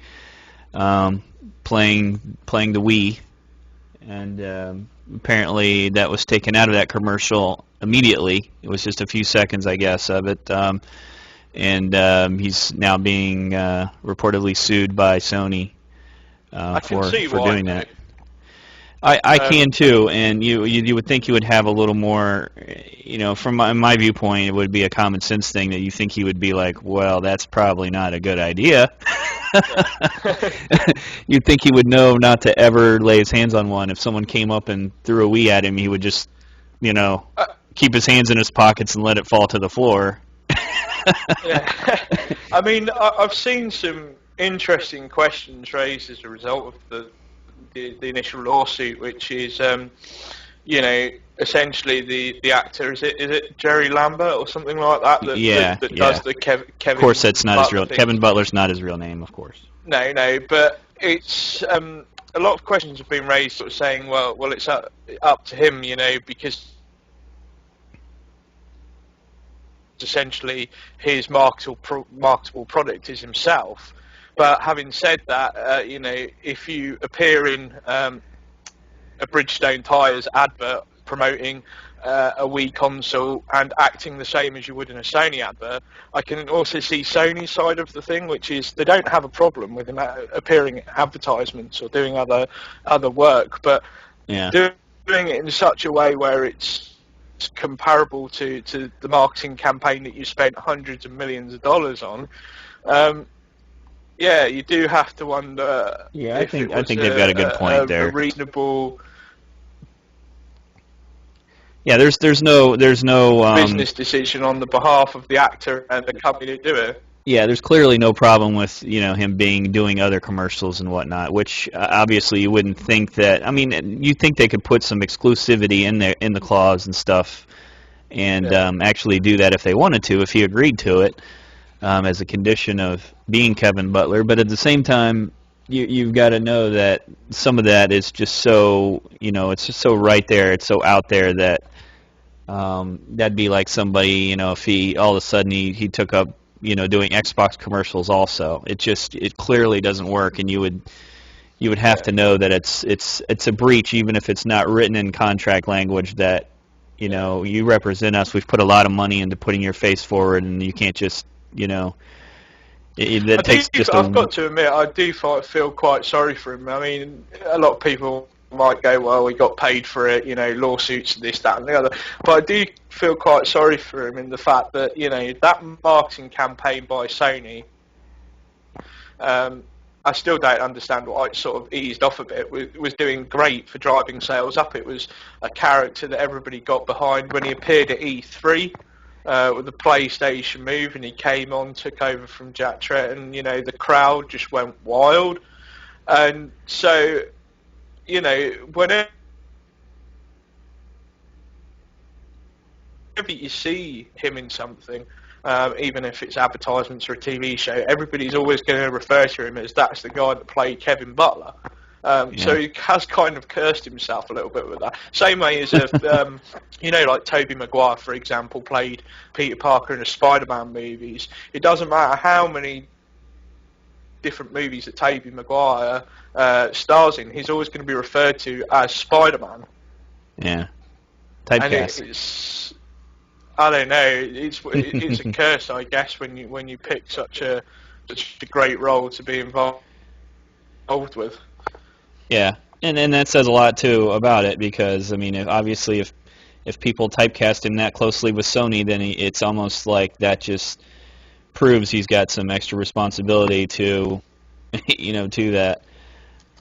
um, playing the Wii, and apparently that was taken out of that commercial immediately. It was just a few seconds, I guess, of it, and he's now being reportedly sued by Sony I can see for why, doing though. that. I Um, can too, and you would think you would have a little more, from my viewpoint, it would be a common sense thing that you think he would be like, well, that's probably not a good idea. yeah. You'd think he would know not to ever lay his hands on one. If someone came up and threw a Wii at him, he would just, you know, uh, keep his hands in his pockets and let it fall to the floor. yeah. I mean, I've seen some interesting questions raised as a result of the initial lawsuit, which is, essentially the actor is it Jerry Lambert or something like that Yeah, that yeah. does the Of course, Kevin that's not his Butler real. thing. Kevin Butler's not his real name, of course. No, but it's a lot of questions have been raised, sort of saying, well, it's up to him, because essentially his marketable product is himself. But having said that, if you appear in a Bridgestone tyres advert promoting a Wii console and acting the same as you would in a Sony advert, I can also see Sony's side of the thing, which is they don't have a problem with him appearing in advertisements or doing other work, but Yeah. doing it in such a way where it's comparable to the marketing campaign that you spent hundreds of millions of dollars on. Yeah, you do have to wonder Yeah, if it I was think they've got a good point a there. reasonable Yeah, there's no business decision on the behalf of the actor and the company to do it. yeah, there's clearly no problem with him doing other commercials and whatnot, which obviously you wouldn't think that. I mean, you think they could put some exclusivity in the clause and stuff, and Yeah. actually do that if they wanted to, if he agreed to it, as a condition of being Kevin Butler. But at the same time, you've got to know that some of that is just so it's just so right there, it's so out there that that'd be like somebody, if he all of a sudden he took up, doing Xbox commercials also. It clearly doesn't work, and you would have Yeah. to know that it's a breach, even if it's not written in contract language that, Yeah. you represent us. We've put a lot of money into putting your face forward, and you can't just, that takes just I've a got to admit, I do feel quite sorry for him. I mean, a lot of people might go, well, he got paid for it, lawsuits, this, that, and the other. But I do feel quite sorry for him in the fact that, that marketing campaign by Sony, I still don't understand why it sort of eased off a bit. It was doing great for driving sales up. It was a character that everybody got behind when he appeared at E3. With the PlayStation Move, and he came on, took over from Jack Tretton. The crowd just went wild, and so whenever you see him in something, even if it's advertisements or a TV show, everybody's always going to refer to him as that's the guy that played Kevin Butler. So yeah. he has kind of cursed himself a little bit with that. Same way as if, like Tobey Maguire, for example, played Peter Parker in the Spider-Man movies. It doesn't matter how many different movies that Tobey Maguire stars in, he's always going to be referred to as Spider-Man. Yeah, And typecast. it's, I don't know, it's a curse, I guess, when you pick such a great role to be involved with. Yeah, and that says a lot too about it, because I mean, obviously if people typecast him that closely with Sony, then it's almost like that just proves he's got some extra responsibility to to that.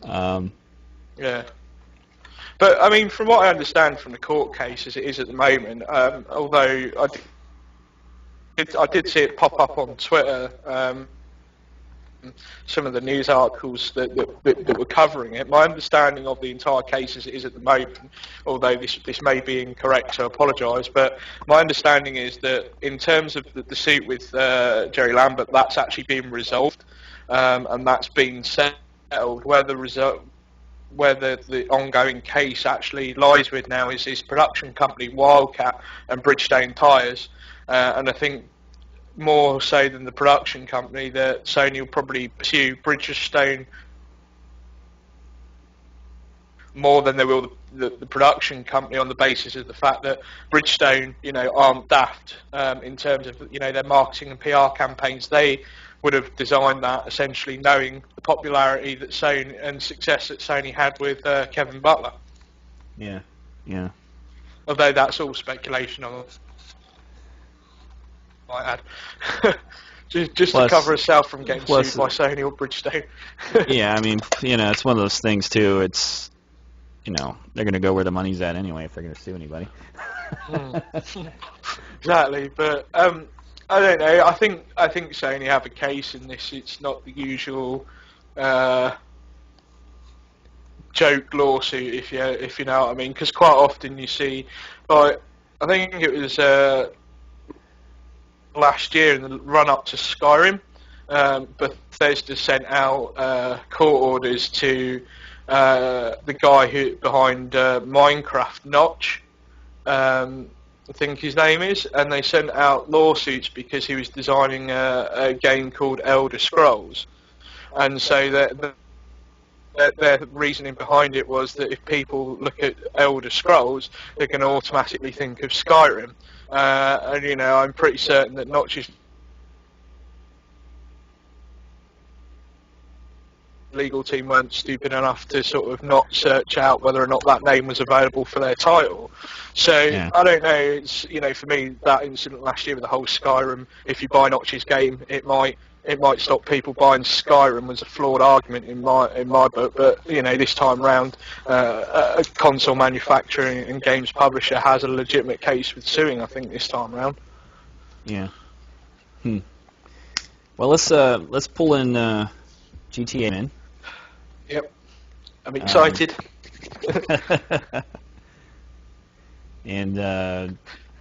Um, Yeah. But I mean, from what I understand from the court case as it is at the moment, although I did see it pop up on Twitter, some of the news articles that were covering it. My understanding of the entire case as it is at the moment, although this may be incorrect, so I apologise, but my understanding is that in terms of the suit with Jerry Lambert, that's actually been resolved, and that's been settled. Where the ongoing case actually lies with now is his production company Wildcat and Bridgestone Tyres, and I think more so than the production company that Sony will probably pursue Bridgestone more than they will the production company on the basis of the fact that Bridgestone, aren't daft in terms of, their marketing and PR campaigns. They would have designed that essentially knowing the popularity that Sony and success that Sony had with Kevin Butler. Yeah. Although that's all speculation on might add. just to cover herself from getting sued by Sony or Bridgestone. Yeah, I mean, it's one of those things too. It's, they're going to go where the money's at anyway if they're going to sue anybody. Exactly, but I don't know. I think Sony have a case in this. It's not the usual joke lawsuit, if you know what I mean. Because quite often you see, like, I think it was last year in the run-up to Skyrim, Bethesda sent out court orders to the guy who behind Minecraft, Notch, I think his name is, and they sent out lawsuits because he was designing a game called Elder Scrolls, and so their reasoning behind it was that if people look at Elder Scrolls, they're going to automatically think of Skyrim. And I'm pretty certain that Notch's legal team weren't stupid enough to sort of not search out whether or not that name was available for their title. So yeah. I don't know. It's for me that incident last year with the whole Skyrim. If you buy Notch's game, it might stop people buying Skyrim was a flawed argument in my book, but this time round, a console manufacturer and games publisher has a legitimate case with suing. I think this time round. Yeah. Well, let's pull in Gtamen. Yep. I'm excited. And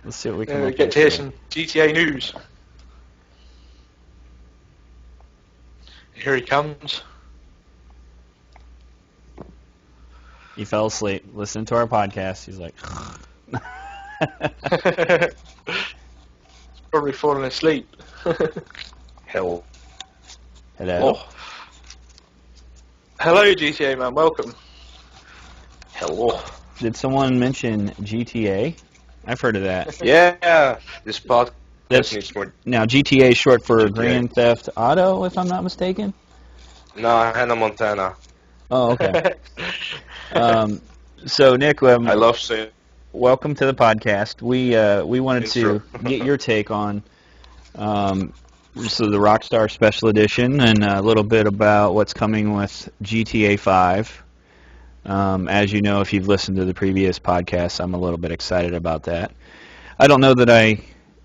let's see what we can get to hear some GTA news. Here he comes. He fell asleep. Listen to our podcast. He's like... He's probably falling asleep. Hello. Oh. Hello, GTA man. Welcome. Hello. Did someone mention GTA? I've heard of that. Yeah, this podcast needs more. Now, GTA is short for Grand Theft Auto, if I'm not mistaken? No, Hannah Montana. Oh, okay. So, Nick, I love saying. Welcome to the podcast. We wanted to get your take on the Rockstar Special Edition and a little bit about what's coming with GTA 5. As you know, if you've listened to the previous podcasts, I'm a little bit excited about that. I don't know that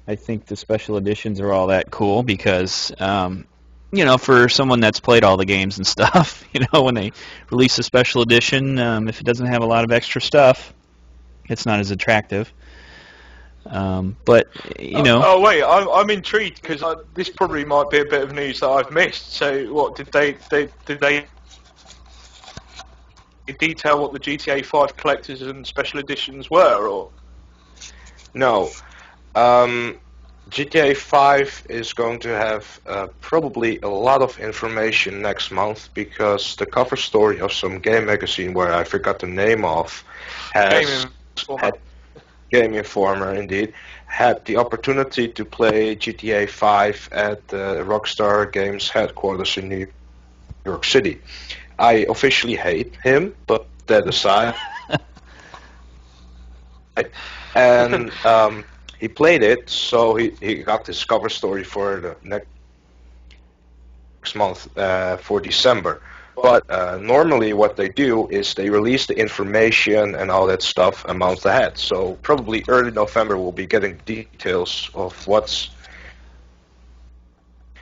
I think the special editions are all that cool because, for someone that's played all the games and stuff, when they release a special edition, if it doesn't have a lot of extra stuff, it's not as attractive. But, Oh, wait, I'm intrigued because this probably might be a bit of news that I've missed. So, what, did they detail what the GTA 5 collectors and special editions were, or? No. GTA 5 is going to have probably a lot of information next month because the cover story of some game magazine where I forgot the name of Game Informer, indeed, had the opportunity to play GTA 5 at the Rockstar Games headquarters in New York City. I officially hate him, but that aside. And he played it, so he got this cover story for the next month, for December. But normally what they do is they release the information and all that stuff a month ahead. So probably early November we'll be getting details of what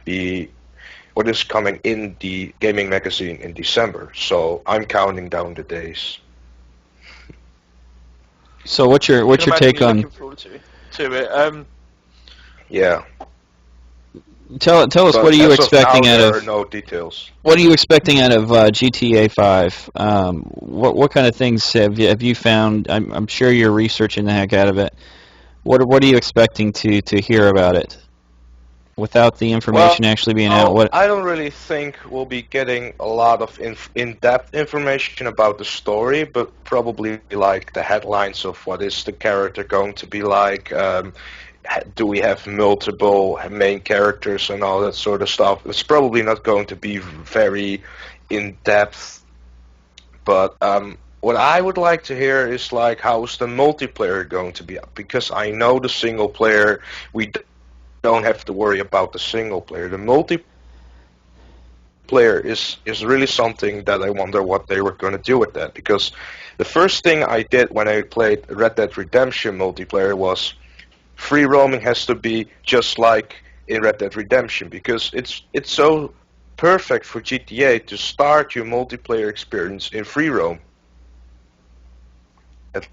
is coming in the gaming magazine in December. So I'm counting down the days. So what's your I can imagine take you're on? looking forward to it. Yeah. Tell us, But what are you as of expecting now, out there are of? no details. What are you expecting out of GTA 5? What kind of things have you found? I'm sure you're researching the heck out of it. What are you expecting to hear about it without the Well, information actually being out? What? I don't really think we'll be getting a lot of in-depth information about the story, but probably like the headlines of what is the character going to be like. Do we have multiple main characters and all that sort of stuff? It's probably not going to be very in-depth, but what I would like to hear is like how's the multiplayer going to be? Because I know the single player, we don't have to worry about the single player. The multiplayer is really something that I wonder what they were going to do with that. Because the first thing I did when I played Red Dead Redemption multiplayer was free roaming has to be just like in Red Dead Redemption, because it's so perfect for GTA to start your multiplayer experience in free roam. At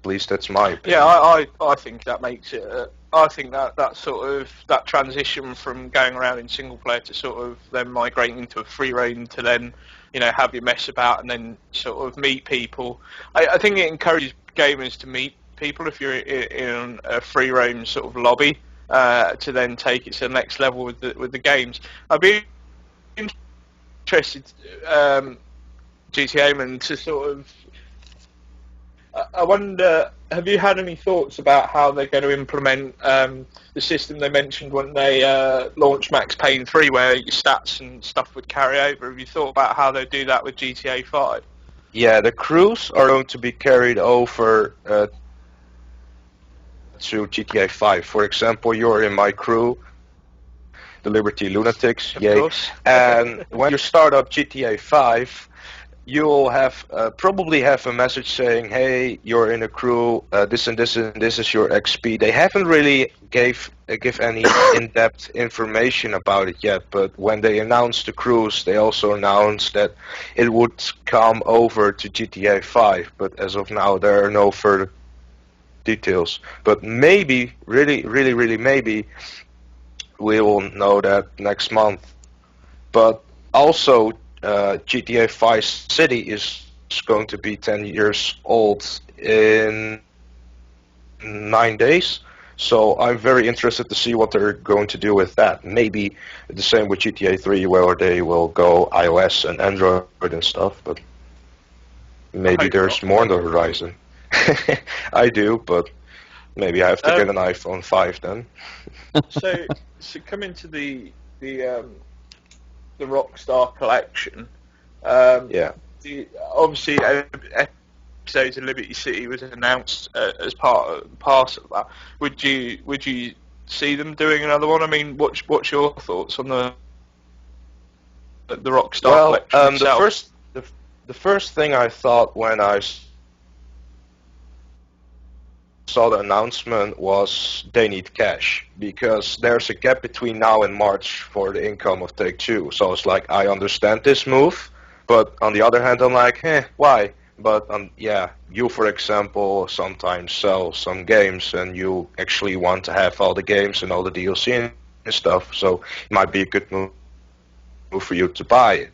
least that's my opinion. Yeah, I think that makes it. I think that sort of that transition from going around in single player to sort of then migrating into a free roam to then have your mess about and then sort of meet people. I think it encourages gamers to meet people if you're in a free roam sort of lobby to then take it to the next level with the games. I'd be interested, Gtamen, to sort of. I wonder, have you had any thoughts about how they're going to implement the system they mentioned when they launched Max Payne 3, where your stats and stuff would carry over? Have you thought about how they'll do that with GTA 5? Yeah, the crews are going to be carried over to GTA 5. For example, you're in my crew, the Liberty Lunatics, Of yay. course. And when you start up GTA 5, you'll have probably have a message saying, "Hey, you're in a crew. This and this and this is your XP." They haven't really give any in-depth information about it yet. But when they announced the crews, they also announced that it would come over to GTA 5. But as of now, there are no further details. But maybe, really, maybe we will know that next month. But also, GTA 5 City is going to be 10 years old in 9 days. So I'm very interested to see what they're going to do with that. Maybe the same with GTA 3, where they will go iOS and Android and stuff. But maybe there's more on the horizon. I do, but maybe I have to get an iPhone 5 then. So coming to the Rockstar collection. Yeah. Obviously, episodes of Liberty City was announced as part of that. Would you see them doing another one? I mean, what's your thoughts on the Rockstar collection itself? The first thing I thought when I saw the announcement was they need cash, because there's a gap between now and March for the income of Take-Two. So it's like, I understand this move, but on the other hand, I'm like, why? But yeah, you, for example, sometimes sell some games and you actually want to have all the games and all the DLC and stuff, so it might be a good move for you to buy it.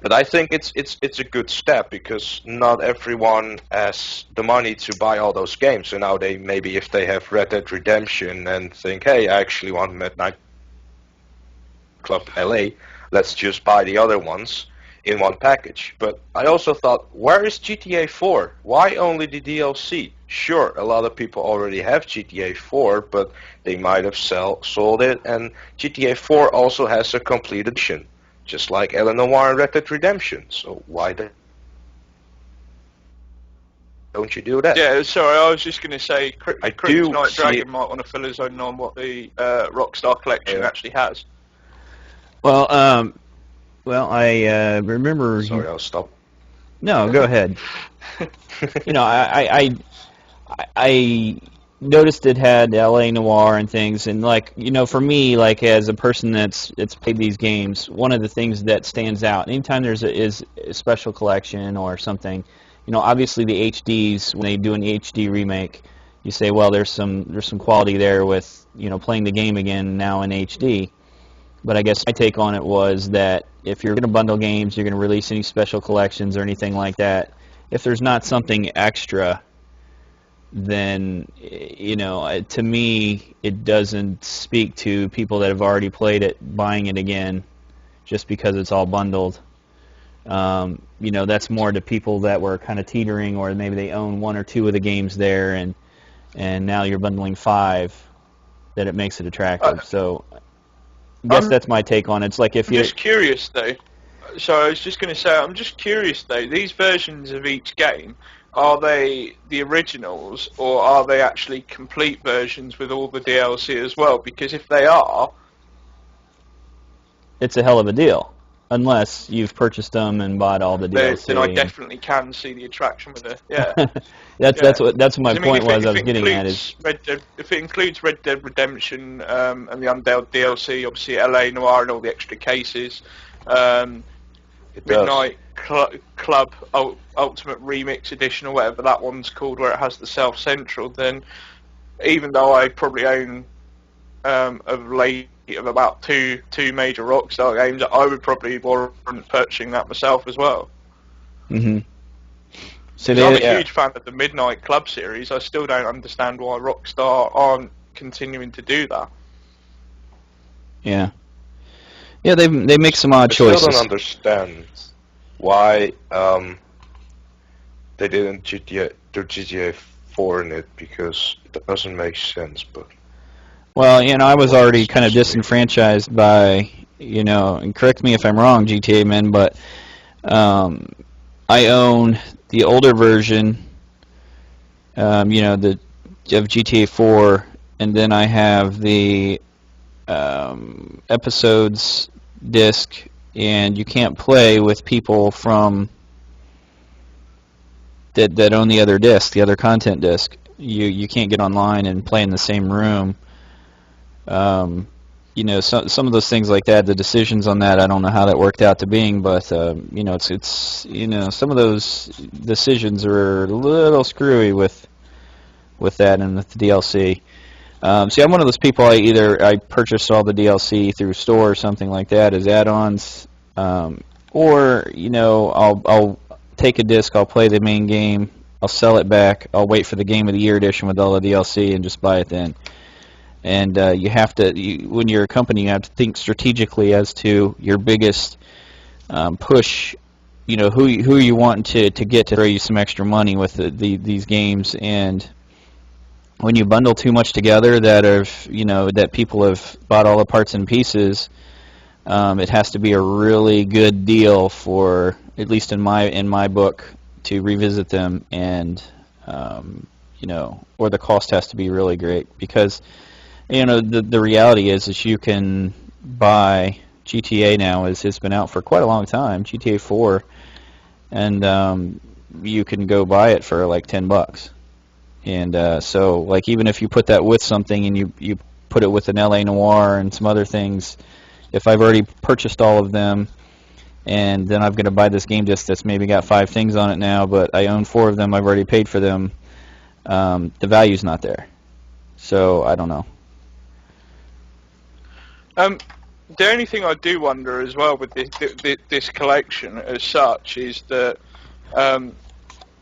But I think it's a good step, because not everyone has the money to buy all those games. So now they maybe, if they have Red Dead Redemption and think, hey, I actually want Midnight Club LA, let's just buy the other ones in one package. But I also thought, where is GTA 4? Why only the DLC? Sure, a lot of people already have GTA 4, but they might have sold it, and GTA 4 also has a complete edition, just like Eleanor and Red Dead Redemption. So why don't you do that? Yeah, sorry, I was just going to say, I do Kryptonite see Dragon might want to fill us in on what the Rockstar collection actually has. Well, I remember. Sorry, I'll stop. No, go ahead. I noticed it had L.A. Noir and things, and for me, as a person that's played these games, one of the things that stands out anytime is a special collection or something, obviously the HDs when they do an HD remake, you say, well, there's some quality there with playing the game again now in HD. But I guess my take on it was that if you're going to bundle games, you're going to release any special collections or anything like that. If there's not something extra, then to me it doesn't speak to people that have already played it buying it again just because it's all bundled. That's more to people that were kind of teetering, or maybe they own one or two of the games there, and now you're bundling five, that it makes it attractive. So I guess that's my take on it. It's like if I'm just curious though. So I was just going to say, I'm just curious though. These versions of each game, are they the originals, or are they actually complete versions with all the DLC as well? Because if they are, it's a hell of a deal, unless you've purchased them and bought all the DLC. then I definitely can see the attraction with it. Yeah. That's what my point was. I was getting at is if it includes Red Dead Redemption and the Undead DLC, obviously LA Noir and all the extra cases, Midnight Club Ultimate Remix Edition or whatever that one's called, where it has the South Central, then even though I probably own of about two major Rockstar games, I would probably warrant purchasing that myself as well. Mm-hmm. So I'm a huge fan of the Midnight Club series. I still don't understand why Rockstar aren't continuing to do that. Yeah. Yeah, they make some odd choices. I still don't understand why they didn't do GTA 4 in it, because it doesn't make sense. But well, I was already kind of disenfranchised by, and correct me if I'm wrong, Gtamen, but I own the older version, of GTA 4, and then I have the episodes disc, and you can't play with people from that own the other disc, the other content disc. You can't get online and play in the same room. Some of those things like that, the decisions on that, I don't know how that worked out to being, but it's some of those decisions are a little screwy with that and with the DLC. See, I'm one of those people. I purchased all the DLC through store or something like that as add-ons, or I'll take a disc, I'll play the main game, I'll sell it back, I'll wait for the Game of the Year edition with all the DLC and just buy it then. And you have to, when you're a company, you have to think strategically as to your biggest push. Who you want to get to throw you some extra money with these games. And when you bundle too much together that people have bought all the parts and pieces, it has to be a really good deal for, at least in my book, to revisit them, and or the cost has to be really great, because the reality is you can buy GTA now. It's been out for quite a long time, GTA 4, and you can go buy it for like $10. And so even if you put that with something and you put it with an LA Noir and some other things, if I've already purchased all of them, and then I'm going to buy this game disc that's maybe got 5 things on it now, but I own 4 of them, I've already paid for them, the value's not there. So I don't know. The only thing I do wonder as well with this collection as such is that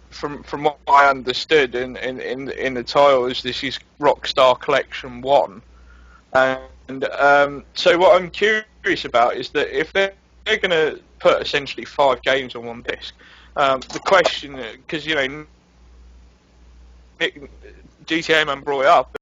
from what I understood in the title, is this is Rockstar Collection 1, and so what I'm curious about is that if they're going to put essentially 5 games on one disc, the question, because GTA Man brought it up,